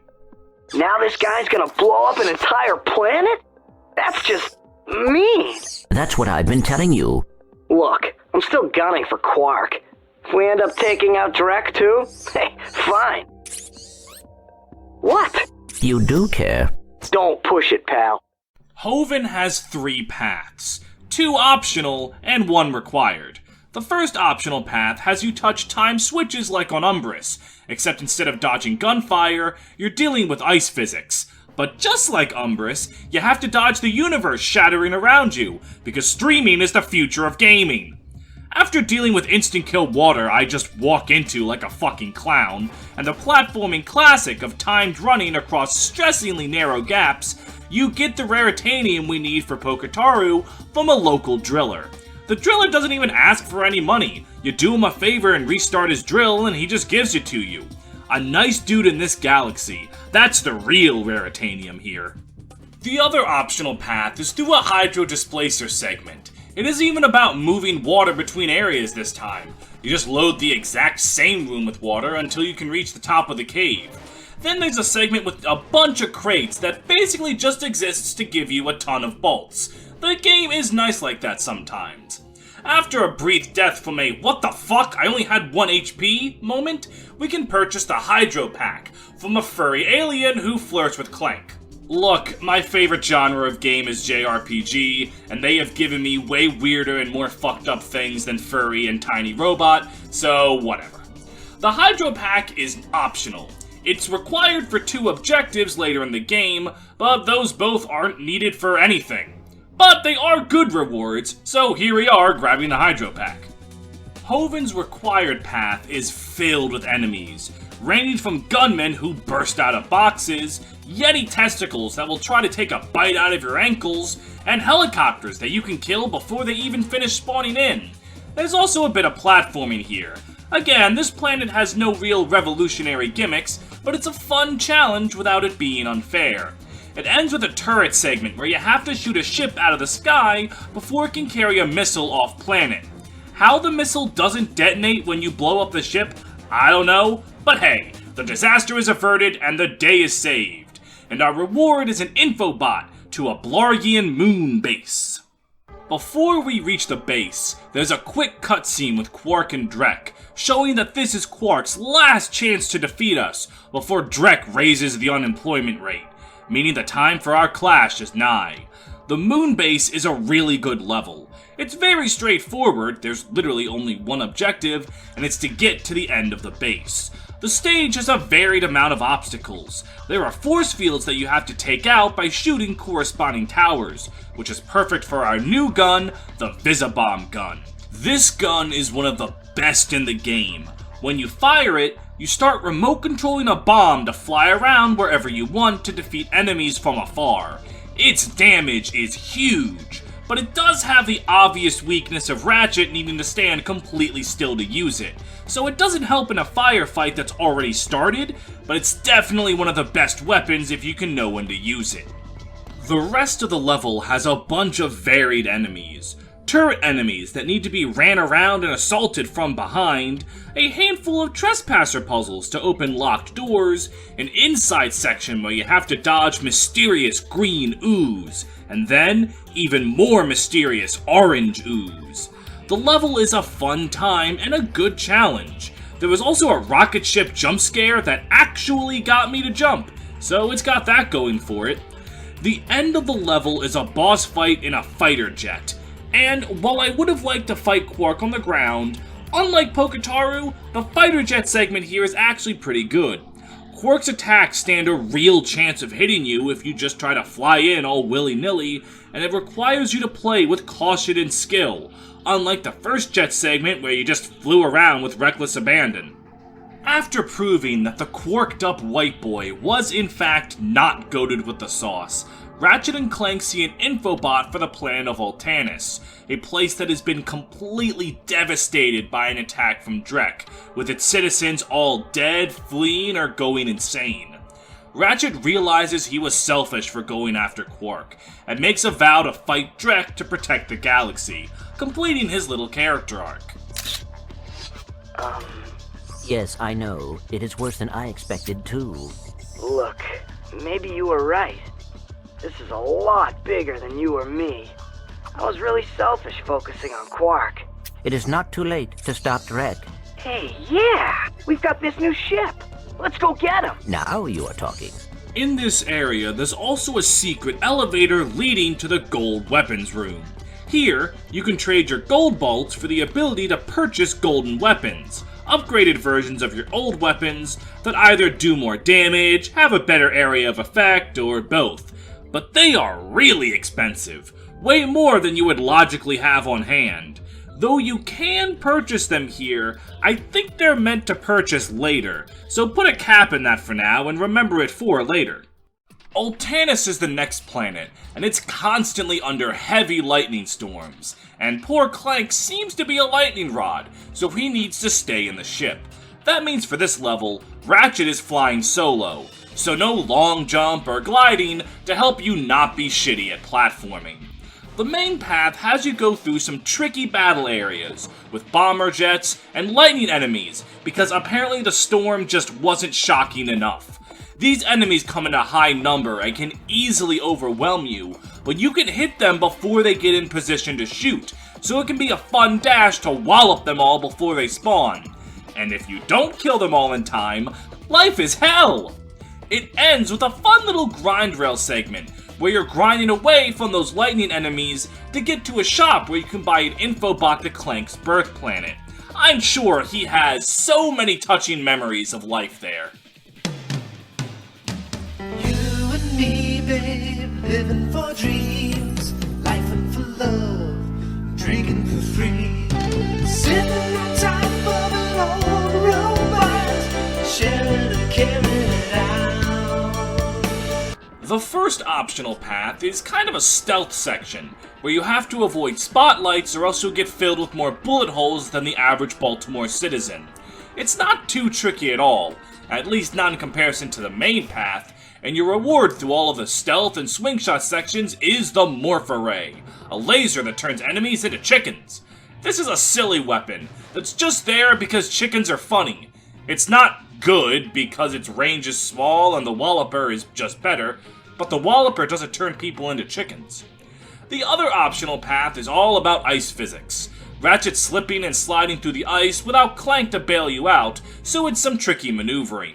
Speaker 9: Now this guy's gonna blow up an entire planet? That's just mean.
Speaker 7: That's what I've been telling you.
Speaker 9: Look, I'm still gunning for Quark. If we end up taking out Drek too, hey, fine. What?
Speaker 7: You do care.
Speaker 9: Don't push it, pal.
Speaker 1: Hoven has 3 paths, 2 optional and 1 required. The first optional path has you touch time switches like on Umbrus, except instead of dodging gunfire, you're dealing with ice physics. But just like Umbrus, you have to dodge the universe shattering around you, because streaming is the future of gaming. After dealing with instant kill water I just walk into like a fucking clown, and the platforming classic of timed running across stressingly narrow gaps, you get the raritanium we need for Poketaru from a local driller. The driller doesn't even ask for any money. You do him a favor and restart his drill and he just gives it to you. A nice dude in this galaxy. That's the real raritanium here. The other optional path is through a hydro displacer segment. It isn't even about moving water between areas this time. You just load the exact same room with water until you can reach the top of the cave. Then there's a segment with a bunch of crates that basically just exists to give you a ton of bolts. The game is nice like that sometimes. After a brief death from a "what the fuck, I only had 1 HP" moment, we can purchase the Hydro Pack from a furry alien who flirts with Clank. Look, my favorite genre of game is JRPG, and they have given me way weirder and more fucked up things than furry and tiny robot, so whatever. The Hydro Pack is optional. It's required for 2 objectives later in the game, but those both aren't needed for anything. But they are good rewards, so here we are grabbing the Hydro Pack. Hoven's required path is filled with enemies, ranging from gunmen who burst out of boxes, Yeti testicles that will try to take a bite out of your ankles, and helicopters that you can kill before they even finish spawning in. There's also a bit of platforming here. Again, this planet has no real revolutionary gimmicks, but it's a fun challenge without it being unfair. It ends with a turret segment where you have to shoot a ship out of the sky before it can carry a missile off planet. How the missile doesn't detonate when you blow up the ship, I don't know, but hey, the disaster is averted and the day is saved. And our reward is an infobot to a Blargian moon base. Before we reach the base, there's a quick cutscene with Quark and Drek, showing that this is Quark's last chance to defeat us before Drek raises the unemployment rate, meaning the time for our clash is nigh. The moon base is a really good level. It's very straightforward, there's literally only one objective, and it's to get to the end of the base. The stage has a varied amount of obstacles. There are force fields that you have to take out by shooting corresponding towers, which is perfect for our new gun, the Visibomb gun. This gun is one of the best in the game. When you fire it, you start remote controlling a bomb to fly around wherever you want to defeat enemies from afar. Its damage is huge, but it does have the obvious weakness of Ratchet needing to stand completely still to use it, so it doesn't help in a firefight that's already started, but it's definitely one of the best weapons if you can know when to use it. The rest of the level has a bunch of varied enemies. Turret enemies that need to be ran around and assaulted from behind, a handful of trespasser puzzles to open locked doors, an inside section where you have to dodge mysterious green ooze, and then even more mysterious orange ooze. The level is a fun time and a good challenge. There was also a rocket ship jump scare that actually got me to jump, so it's got that going for it. The end of the level is a boss fight in a fighter jet. And while I would have liked to fight Quark on the ground, unlike Poketaru, the fighter jet segment here is actually pretty good. Quark's attacks stand a real chance of hitting you if you just try to fly in all willy-nilly, and it requires you to play with caution and skill, unlike the first jet segment where you just flew around with reckless abandon. After proving that the quarked up white boy was in fact not goated with the sauce, Ratchet and Clank see an infobot for the planet of Ultanis, a place that has been completely devastated by an attack from Drek, with its citizens all dead, fleeing, or going insane. Ratchet realizes he was selfish for going after Quark, and makes a vow to fight Drek to protect the galaxy, completing his little character arc.
Speaker 7: Yes, I know. It is worse than I expected, too.
Speaker 9: Look, maybe you were right. This is a lot bigger than you or me. I was really selfish focusing on Quark.
Speaker 7: It is not too late to stop Drek.
Speaker 9: Hey, yeah! We've got this new ship! Let's go get him!
Speaker 7: Now you are talking.
Speaker 1: In this area, there's also a secret elevator leading to the gold weapons room. Here, you can trade your gold bolts for the ability to purchase golden weapons, upgraded versions of your old weapons that either do more damage, have a better area of effect, or both. But they are really expensive, way more than you would logically have on hand. Though you can purchase them here, I think they're meant to purchase later, so put a cap in that for now and remember it for later. Ultanis is the next planet, and it's constantly under heavy lightning storms, and poor Clank seems to be a lightning rod, so he needs to stay in the ship. That means for this level, Ratchet is flying solo, so no long jump or gliding to help you not be shitty at platforming. The main path has you go through some tricky battle areas, with bomber jets and lightning enemies, because apparently the storm just wasn't shocking enough. These enemies come in a high number and can easily overwhelm you, but you can hit them before they get in position to shoot, so it can be a fun dash to wallop them all before they spawn. And if you don't kill them all in time, life is hell! It ends with a fun little grind rail segment, where you're grinding away from those lightning enemies to get to a shop where you can buy an infobot to Clank's birth planet. I'm sure he has so many touching memories of life there.
Speaker 10: You and me, babe, living for dreams, life and for love, drinking for free, sitting on top of an old robot, sharing and carrying it out.
Speaker 1: The first optional path is kind of a stealth section, where you have to avoid spotlights or else you'll get filled with more bullet holes than the average Baltimore citizen. It's not too tricky at all, at least not in comparison to the main path, and your reward through all of the stealth and swing shot sections is the Morph Array, a laser that turns enemies into chickens. This is a silly weapon that's just there because chickens are funny. It's not good because its range is small and the Walloper is just better, but the Walloper doesn't turn people into chickens. The other optional path is all about ice physics. Ratchet slipping and sliding through the ice without Clank to bail you out, so it's some tricky maneuvering.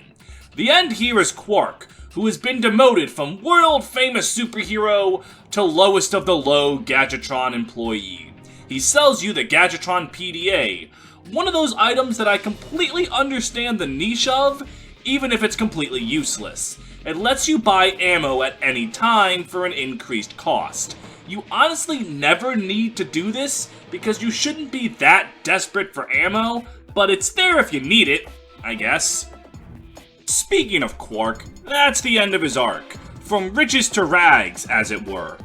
Speaker 1: The end here is Quark, who has been demoted from world-famous superhero to lowest of the low Gadgetron employee. He sells you the Gadgetron PDA, one of those items that I completely understand the niche of, even if it's completely useless. It lets you buy ammo at any time for an increased cost. You honestly never need to do this because you shouldn't be that desperate for ammo, but it's there if you need it, I guess. Speaking of Quark, that's the end of his arc. From riches to rags, as it were.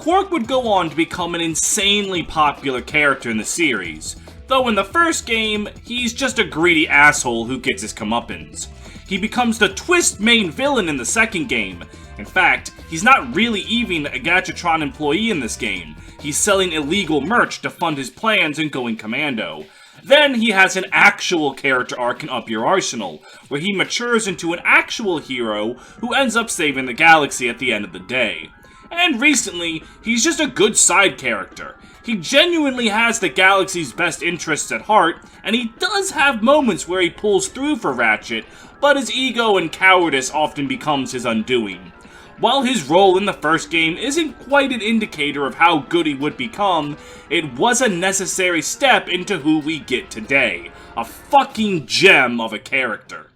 Speaker 1: Quark would go on to become an insanely popular character in the series, though in the first game, he's just a greedy asshole who gets his comeuppance. He becomes the twist main villain in the second game. In fact, he's not really even a Gadgetron employee in this game. He's selling illegal merch to fund his plans and going commando. Then he has an actual character arc in Up Your Arsenal, where he matures into an actual hero who ends up saving the galaxy at the end of the day. And recently, he's just a good side character. He genuinely has the galaxy's best interests at heart, and he does have moments where he pulls through for Ratchet, but his ego and cowardice often becomes his undoing. While his role in the first game isn't quite an indicator of how good he would become, it was a necessary step into who we get today. A fucking gem of a character.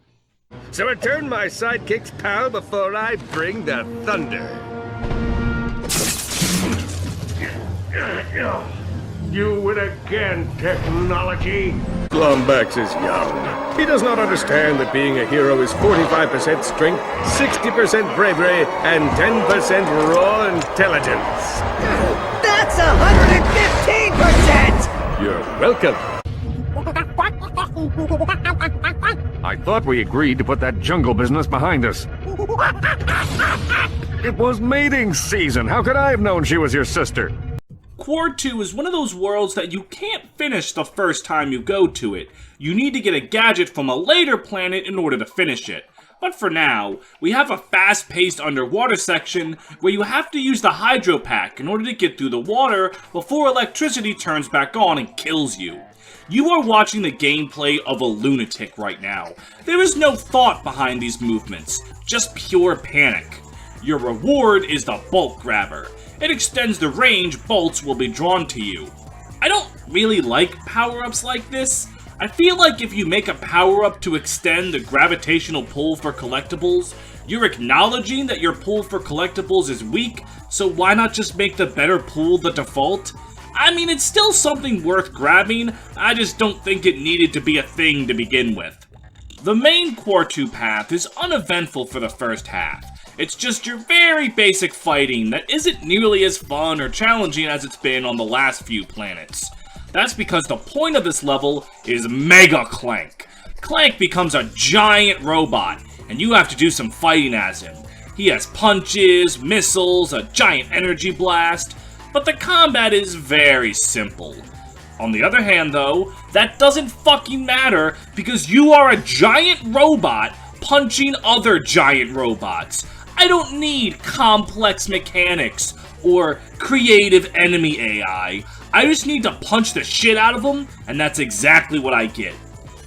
Speaker 11: So return my sidekick's pal before I bring the thunder.
Speaker 6: You win again, technology.
Speaker 11: Glombax is young. He does not understand that being a hero is 45% strength, 60% bravery, and 10% raw intelligence.
Speaker 10: That's 115%!
Speaker 11: You're welcome.
Speaker 6: I thought we agreed to put that jungle business behind us. It was mating season. How could I have known she was your sister?
Speaker 1: Quad 2 is one of those worlds that you can't finish the first time you go to it. You need to get a gadget from a later planet in order to finish it. But for now, we have a fast-paced underwater section where you have to use the hydro pack in order to get through the water before electricity turns back on and kills you. You are watching the gameplay of a lunatic right now. There is no thought behind these movements, just pure panic. Your reward is the bolt grabber. It extends the range bolts will be drawn to you. I don't really like power-ups like this. I feel like if you make a power-up to extend the gravitational pull for collectibles, you're acknowledging that your pull for collectibles is weak, so why not just make the better pull the default? I mean, it's still something worth grabbing, I just don't think it needed to be a thing to begin with. The main Quad 2 path is uneventful for the first half. It's just your very basic fighting that isn't nearly as fun or challenging as it's been on the last few planets. That's because the point of this level is Mega Clank. Clank becomes a giant robot, and you have to do some fighting as him. He has punches, missiles, a giant energy blast, but the combat is very simple. On the other hand though, that doesn't fucking matter because you are a giant robot punching other giant robots. I don't need complex mechanics or creative enemy AI. I just need to punch the shit out of them, and that's exactly what I get.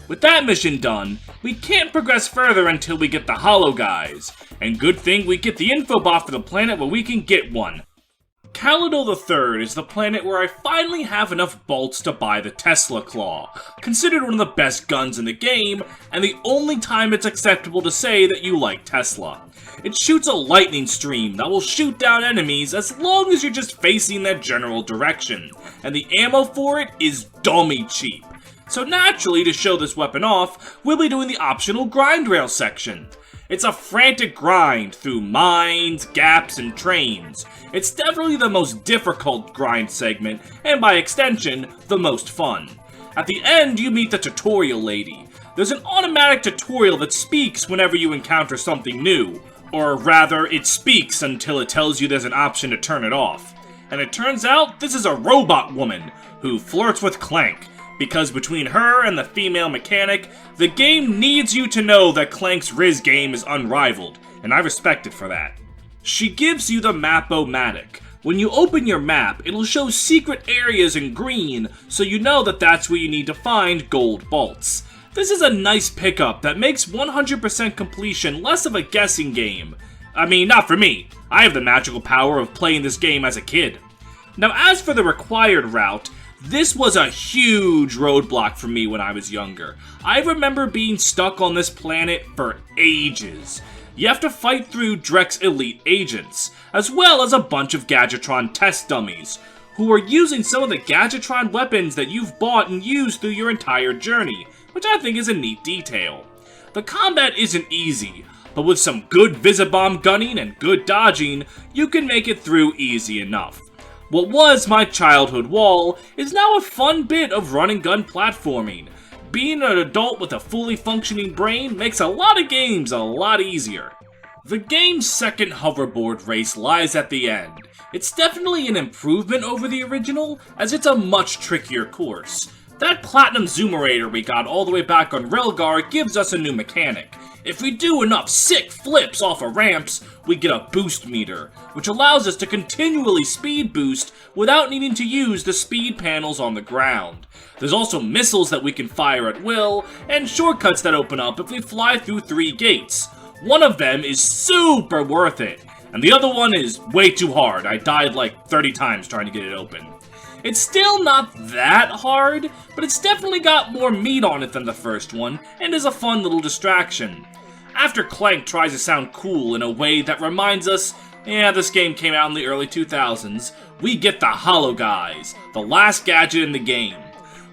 Speaker 1: With that mission done, we can't progress further until we get the Hollow Guys, and good thing we get the info bot for the planet where we can get one. Calidol III is the planet where I finally have enough bolts to buy the Tesla Claw, considered one of the best guns in the game, and the only time it's acceptable to say that you like Tesla. It shoots a lightning stream that will shoot down enemies as long as you're just facing their general direction, and the ammo for it is dummy cheap. So naturally, to show this weapon off, we'll be doing the optional grind rail section. It's a frantic grind through mines, gaps, and trains. It's definitely the most difficult grind segment, and by extension, the most fun. At the end, you meet the tutorial lady. There's an automatic tutorial that speaks whenever you encounter something new, or rather, it speaks until it tells you there's an option to turn it off. And it turns out this is a robot woman who flirts with Clank, because between her and the female mechanic, the game needs you to know that Clank's Riz game is unrivaled, and I respect it for that. She gives you the Map-O-Matic. When you open your map, it'll show secret areas in green, so you know that that's where you need to find gold bolts. This is a nice pickup that makes 100% completion less of a guessing game. I mean, not for me. I have the magical power of playing this game as a kid. Now, as for the required route, this was a huge roadblock for me when I was younger. I remember being stuck on this planet for ages. You have to fight through Drek's elite agents, as well as a bunch of Gadgetron test dummies, who are using some of the Gadgetron weapons that you've bought and used through your entire journey, which I think is a neat detail. The combat isn't easy, but with some good Visibomb gunning and good dodging, you can make it through easy enough. What was my childhood wall is now a fun bit of run-and-gun platforming. Being an adult with a fully functioning brain makes a lot of games a lot easier. The game's second hoverboard race lies at the end. It's definitely an improvement over the original, as it's a much trickier course. That Platinum Zoomerator we got all the way back on Relgar gives us a new mechanic. If we do enough sick flips off of ramps, we get a boost meter, which allows us to continually speed boost without needing to use the speed panels on the ground. There's also missiles that we can fire at will, and shortcuts that open up if we fly through 3 gates. One of them is super worth it, and the other one is way too hard. I died like 30 times trying to get it open. It's still not that hard, but it's definitely got more meat on it than the first one, and is a fun little distraction. After Clank tries to sound cool in a way that reminds us, yeah, this game came out in the early 2000s, we get the Hollow Guys, the last gadget in the game.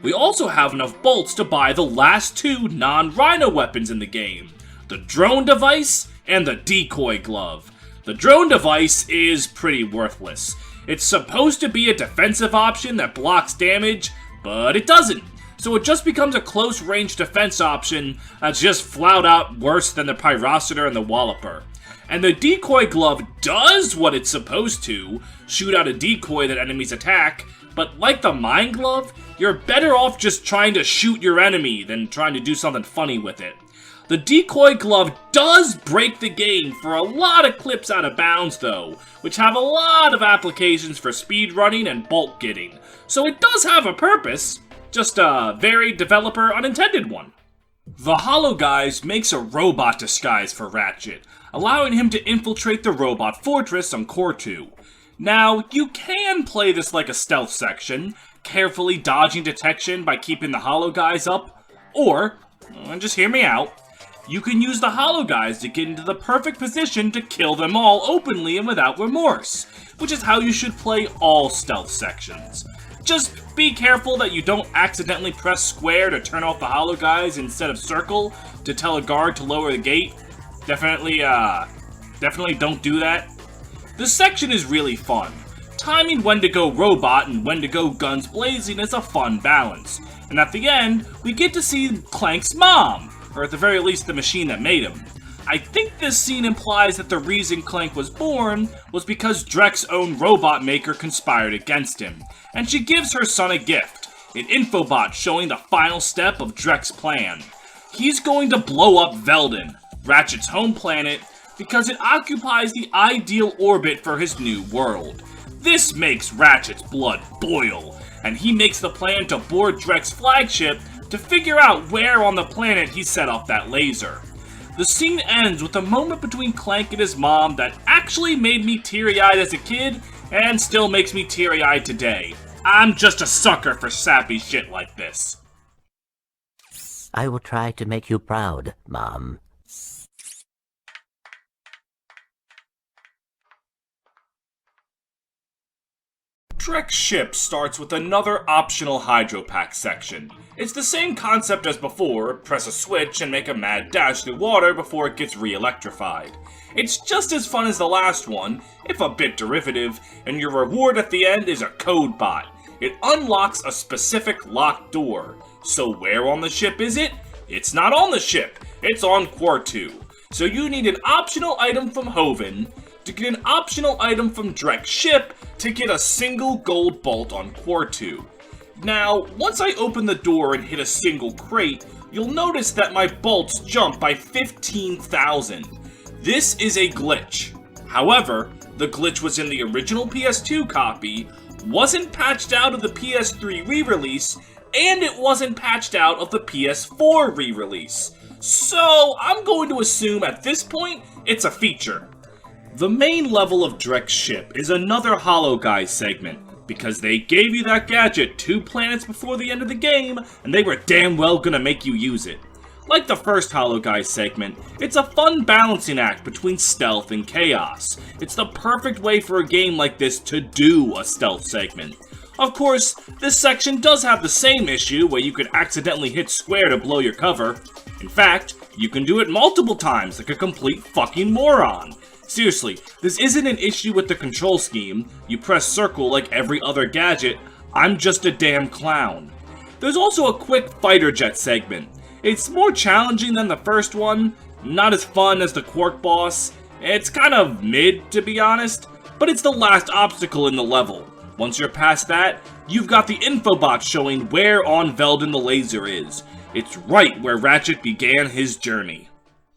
Speaker 1: We also have enough bolts to buy the last 2 non-Rhino weapons in the game, the drone device and the decoy glove. The drone device is pretty worthless. It's supposed to be a defensive option that blocks damage, but it doesn't. So it just becomes a close-range defense option that's just flat out worse than the Pyrociter and the Walloper. And the decoy glove does what it's supposed to, shoot out a decoy that enemies attack, but like the mine glove, you're better off just trying to shoot your enemy than trying to do something funny with it. The decoy glove does break the game for a lot of clips out of bounds though, which have a lot of applications for speedrunning and bulk getting, so it does have a purpose, just a very developer unintended one. The Hollow Guys makes a robot disguise for Ratchet, allowing him to infiltrate the robot fortress on Core 2. Now, you can play this like a stealth section, carefully dodging detection by keeping the Hollow Guys up, or, just hear me out, you can use the Hollow Guys to get into the perfect position to kill them all openly and without remorse, which is how you should play all stealth sections. Just be careful that you don't accidentally press square to turn off the Hollow Guys instead of circle to tell a guard to lower the gate. Definitely don't do that. This section is really fun. Timing when to go robot and when to go guns blazing is a fun balance. And at the end, we get to see Clank's mom, or at the very least the machine that made him. I think this scene implies that the reason Clank was born was because Drek's own robot maker conspired against him, and she gives her son a gift, an infobot showing the final step of Drek's plan. He's going to blow up Veldin, Ratchet's home planet, because it occupies the ideal orbit for his new world. This makes Ratchet's blood boil, and he makes the plan to board Drek's flagship to figure out where on the planet he set off that laser. The scene ends with a moment between Clank and his mom that actually made me teary-eyed as a kid, and still makes me teary-eyed today. I'm just a sucker for sappy shit like this.
Speaker 7: I will try to make you proud, Mom.
Speaker 1: Drek's ship starts with another optional hydro pack section. It's the same concept as before, press a switch and make a mad dash through water before it gets re-electrified. It's just as fun as the last one, if a bit derivative, and your reward at the end is a code bot. It unlocks a specific locked door. So where on the ship is it? It's not on the ship, it's on Core 2. So you need an optional item from Hoven to get an optional item from Drek's ship to get a single gold bolt on Core 2. Now, once I open the door and hit a single crate, you'll notice that my bolts jump by 15,000. This is a glitch. However, the glitch was in the original PS2 copy, wasn't patched out of the PS3 re-release, and it wasn't patched out of the PS4 re-release. So, I'm going to assume at this point, it's a feature. The main level of Drek's ship is another Hollow Guys segment, because they gave you that gadget 2 planets before the end of the game, and they were damn well gonna make you use it. Like the first Hollow Guys segment, it's a fun balancing act between stealth and chaos. It's the perfect way for a game like this to do a stealth segment. Of course, this section does have the same issue where you could accidentally hit square to blow your cover. In fact, you can do it multiple times like a complete fucking moron. Seriously, this isn't an issue with the control scheme. You press circle like every other gadget. I'm just a damn clown. There's also a quick fighter jet segment. It's more challenging than the first one, not as fun as the Quark boss. It's kind of mid, to be honest, but it's the last obstacle in the level. Once you're past that, you've got the infobot showing where on Veldin the laser is. It's right where Ratchet began his journey.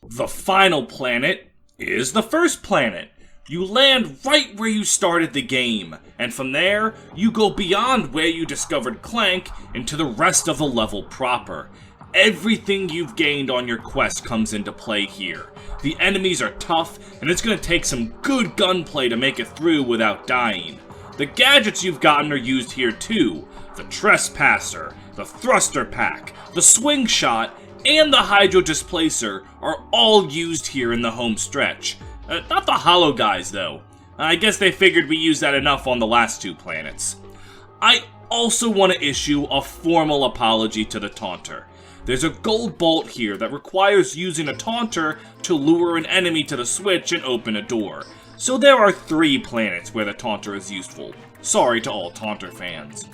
Speaker 1: The final planet is the first planet. You land right where you started the game, and from there, you go beyond where you discovered Clank into the rest of the level proper. Everything you've gained on your quest comes into play here. The enemies are tough, and it's going to take some good gunplay to make it through without dying. The gadgets you've gotten are used here too. The Trespasser, the Thruster Pack, the Swing Shot, and the Hydro Displacer are all used here in the home stretch. Not the Hollow guys though. I guess they figured we used that enough on the last two planets. I also want to issue a formal apology to the Taunter. There's a gold bolt here that requires using a Taunter to lure an enemy to the switch and open a door. So there are 3 planets where the Taunter is useful. Sorry to all Taunter fans.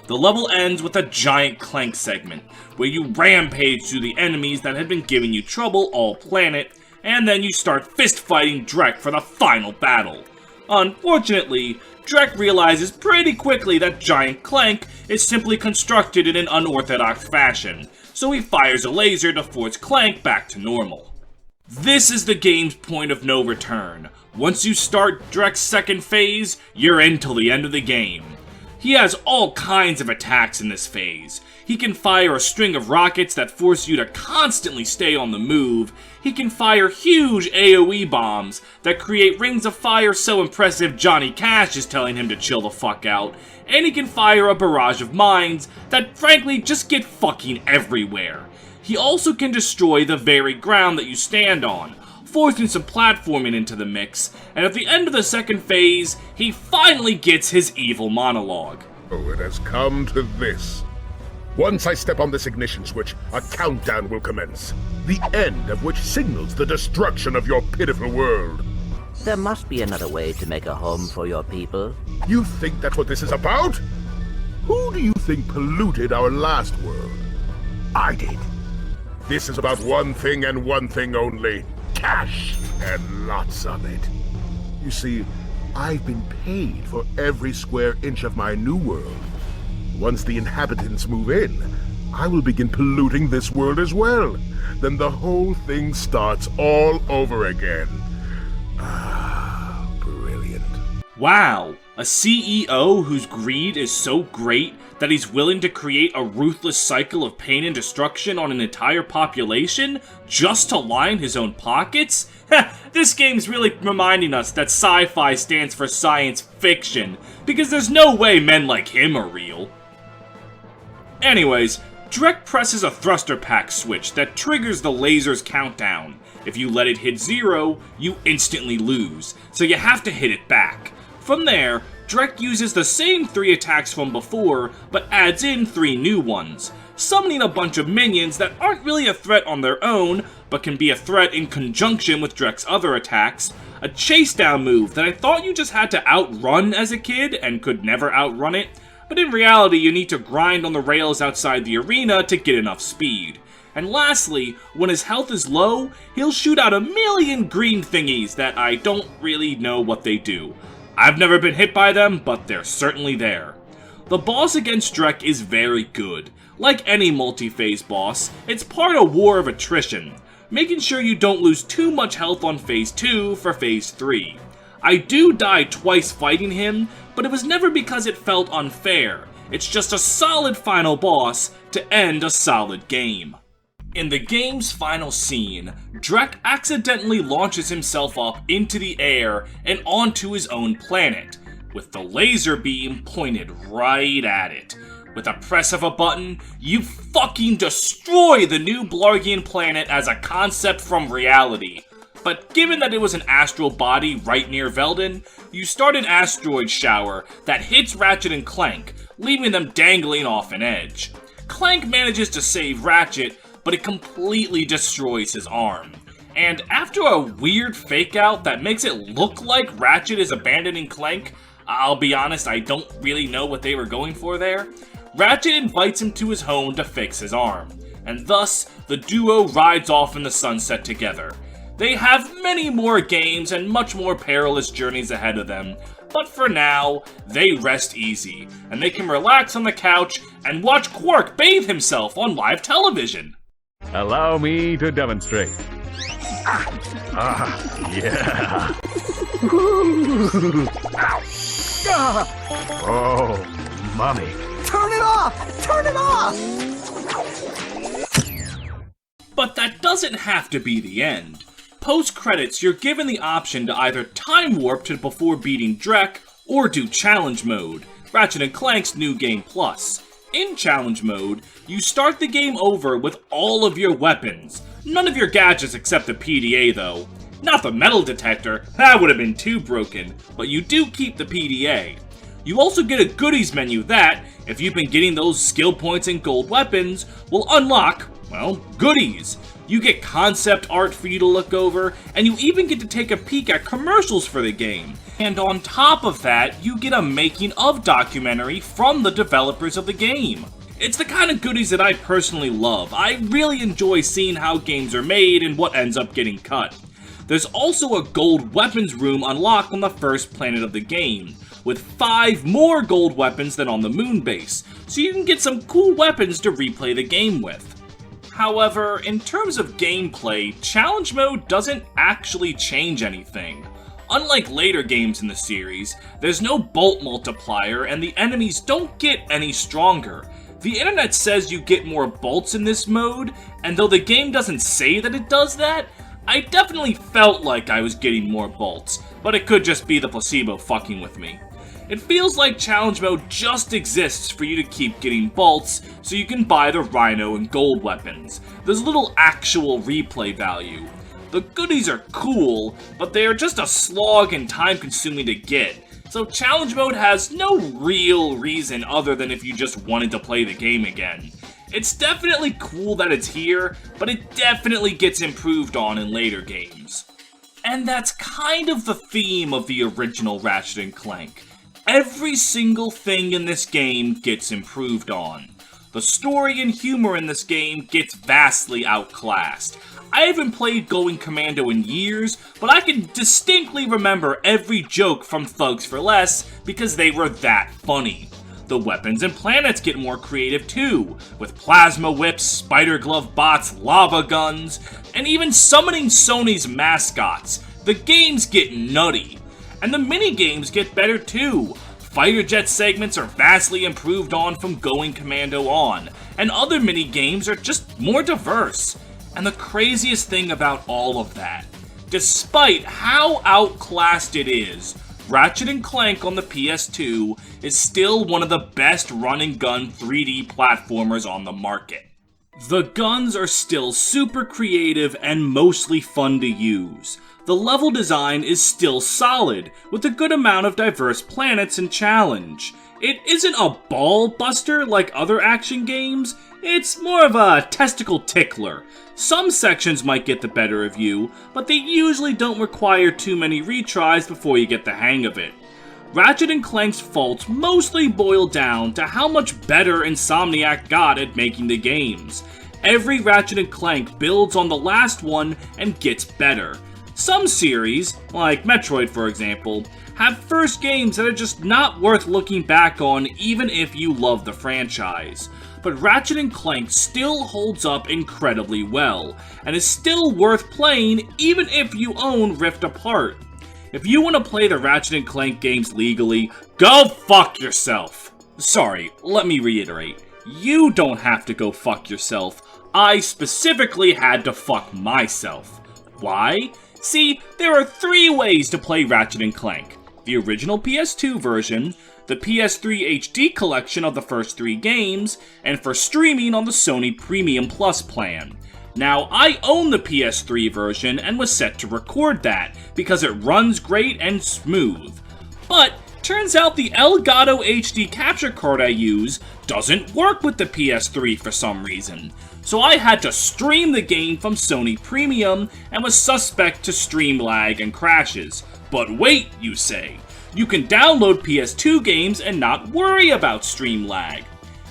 Speaker 1: The level ends with a giant Clank segment, where you rampage through the enemies that had been giving you trouble all planet, and then you start fist fighting Drek for the final battle. Unfortunately, Drek realizes pretty quickly that giant Clank is simply constructed in an unorthodox fashion, so he fires a laser to force Clank back to normal. This is the game's point of no return. Once you start Drek's second phase, you're in till the end of the game. He has all kinds of attacks in this phase. He can fire a string of rockets that force you to constantly stay on the move. He can fire huge AoE bombs that create rings of fire so impressive Johnny Cash is telling him to chill the fuck out. And he can fire a barrage of mines that frankly just get fucking everywhere. He also can destroy the very ground that you stand on, forcing some platforming into the mix, and at the end of the second phase, he finally gets his evil monologue.
Speaker 2: Oh, it has come to this. Once I step on this ignition switch, a countdown will commence. The end of which signals the destruction of your pitiful world.
Speaker 7: There must be another way to make a home for your people.
Speaker 2: You think that's what this is about? Who do you think polluted our last world? I did. This is about one thing and one thing only. Cash, and lots of it. You see, I've been paid for every square inch of my new world. Once the inhabitants move in, I will begin polluting this world as well. Then the whole thing starts all over again. Ah, brilliant.
Speaker 1: Wow, a CEO whose greed is so great that he's willing to create a ruthless cycle of pain and destruction on an entire population just to line his own pockets? This game's really reminding us that sci-fi stands for science fiction, because there's no way men like him are real. Anyways, Drek presses a thruster pack switch that triggers the laser's countdown. If you let it hit 0, you instantly lose, so you have to hit it back. From there, Drek uses the same 3 attacks from before, but adds in 3 new ones, summoning a bunch of minions that aren't really a threat on their own, but can be a threat in conjunction with Drek's other attacks, a chase down move that I thought you just had to outrun as a kid and could never outrun it, but in reality you need to grind on the rails outside the arena to get enough speed. And lastly, when his health is low, he'll shoot out a million green thingies that I don't really know what they do. I've never been hit by them, but they're certainly there. The boss against Drek is very good. Like any multi-phase boss, it's part of war of attrition, making sure you don't lose too much health on phase 2 for phase 3. I do die twice fighting him, but it was never because it felt unfair. It's just a solid final boss to end a solid game. In the game's final scene, Drek accidentally launches himself up into the air and onto his own planet, with the laser beam pointed right at it. With a press of a button, you fucking destroy the new Blargian planet as a concept from reality. But given that it was an astral body right near Veldin, you start an asteroid shower that hits Ratchet and Clank, leaving them dangling off an edge. Clank manages to save Ratchet, but it completely destroys his arm. And after a weird fake out that makes it look like Ratchet is abandoning Clank, I'll be honest, I don't really know what they were going for there, Ratchet invites him to his home to fix his arm, and thus the duo rides off in the sunset together. They have many more games and much more perilous journeys ahead of them, but for now, they rest easy, and they can relax on the couch and watch Quark bathe himself on live television.
Speaker 6: Allow me to demonstrate. Yeah. Oh, mommy.
Speaker 4: Turn it off! Turn it off!
Speaker 1: But that doesn't have to be the end. Post-credits, you're given the option to either time warp to before beating Drek, or do Challenge Mode, Ratchet & Clank's new game plus. In Challenge Mode, you start the game over with all of your weapons. None of your gadgets except the PDA though. Not the metal detector, that would have been too broken, but you do keep the PDA. You also get a goodies menu that, if you've been getting those skill points and gold weapons, will unlock, well, goodies. You get concept art for you to look over, and you even get to take a peek at commercials for the game. And on top of that, you get a making of documentary from the developers of the game. It's the kind of goodies that I personally love. I really enjoy seeing how games are made and what ends up getting cut. There's also a gold weapons room unlocked on the first planet of the game, with 5 more gold weapons than on the moon base, so you can get some cool weapons to replay the game with. However, in terms of gameplay, Challenge Mode doesn't actually change anything. Unlike later games in the series, there's no bolt multiplier and the enemies don't get any stronger. The internet says you get more bolts in this mode, and though the game doesn't say that it does that, I definitely felt like I was getting more bolts, but it could just be the placebo fucking with me. It feels like Challenge Mode just exists for you to keep getting bolts, so you can buy the Rhino and gold weapons. There's little actual replay value. The goodies are cool, but they are just a slog and time consuming to get, so Challenge Mode has no real reason other than if you just wanted to play the game again. It's definitely cool that it's here, but it definitely gets improved on in later games. And that's kind of the theme of the original Ratchet & Clank. Every single thing in this game gets improved on. The story and humor in this game gets vastly outclassed. I haven't played Going Commando in years, but I can distinctly remember every joke from Thugs for Less because they were that funny. The weapons and planets get more creative too, with plasma whips, spider glove bots, lava guns, and even summoning Sony's mascots. The games get nutty. And the mini-games get better too. Fighter jet segments are vastly improved on from Going Commando on, and other mini-games are just more diverse. And the craziest thing about all of that, despite how outclassed it is, Ratchet & Clank on the PS2 is still one of the best run-and-gun 3D platformers on the market. The guns are still super creative and mostly fun to use. The level design is still solid, with a good amount of diverse planets and challenge. It isn't a ball buster like other action games, it's more of a testicle tickler. Some sections might get the better of you, but they usually don't require too many retries before you get the hang of it. Ratchet & Clank's faults mostly boil down to how much better Insomniac got at making the games. Every Ratchet & Clank builds on the last one and gets better. Some series, like Metroid for example, have first games that are just not worth looking back on even if you love the franchise. But Ratchet & Clank still holds up incredibly well, and is still worth playing even if you own Rift Apart. If you want to play the Ratchet & Clank games legally, go fuck yourself! Sorry, let me reiterate. You don't have to go fuck yourself. I specifically had to fuck myself. Why? See, there are 3 ways to play Ratchet & Clank. The original PS2 version, the PS3 HD collection of the first 3 games, and for streaming on the Sony Premium Plus plan. Now, I own the PS3 version and was set to record that, because it runs great and smooth. But, turns out the Elgato HD capture card I use doesn't work with the PS3 for some reason. So I had to stream the game from Sony Premium and was suspect to stream lag and crashes. But wait, you say. You can download PS2 games and not worry about stream lag.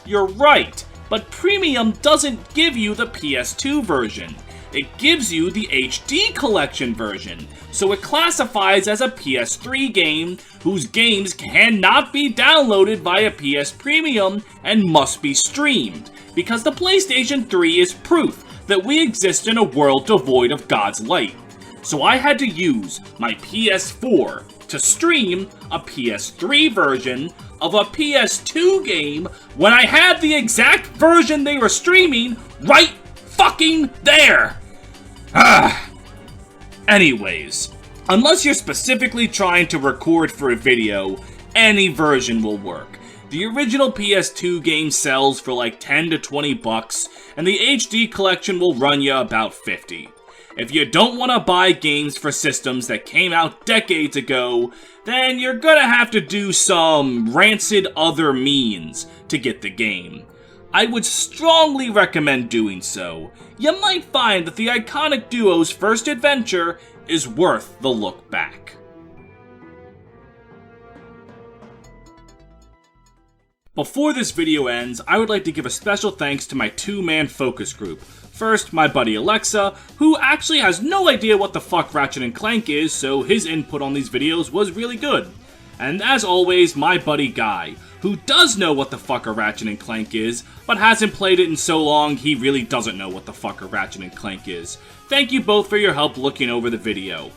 Speaker 1: You're right, but Premium doesn't give you the PS2 version. It gives you the HD Collection version, so it classifies as a PS3 game whose games cannot be downloaded via PS Premium and must be streamed, because the PlayStation 3 is proof that we exist in a world devoid of God's light. So I had to use my PS4 to stream a PS3 version of a PS2 game when I had the exact version they were streaming right fucking there! Anyways, unless you're specifically trying to record for a video, any version will work. The original PS2 game sells for like 10 to 20 bucks, and the HD collection will run you about 50. If you don't want to buy games for systems that came out decades ago, then you're gonna have to do some rancid other means to get the game. I would strongly recommend doing so. You might find that the iconic duo's first adventure is worth the look back. Before this video ends, I would like to give a special thanks to my two-man focus group. First, my buddy Alexa, who actually has no idea what the fuck Ratchet and Clank is, so his input on these videos was really good. And as always, my buddy Guy, who does know what the fuck a Ratchet and Clank is, but hasn't played it in so long he really doesn't know what the fuck a Ratchet and Clank is. Thank you both for your help looking over the video.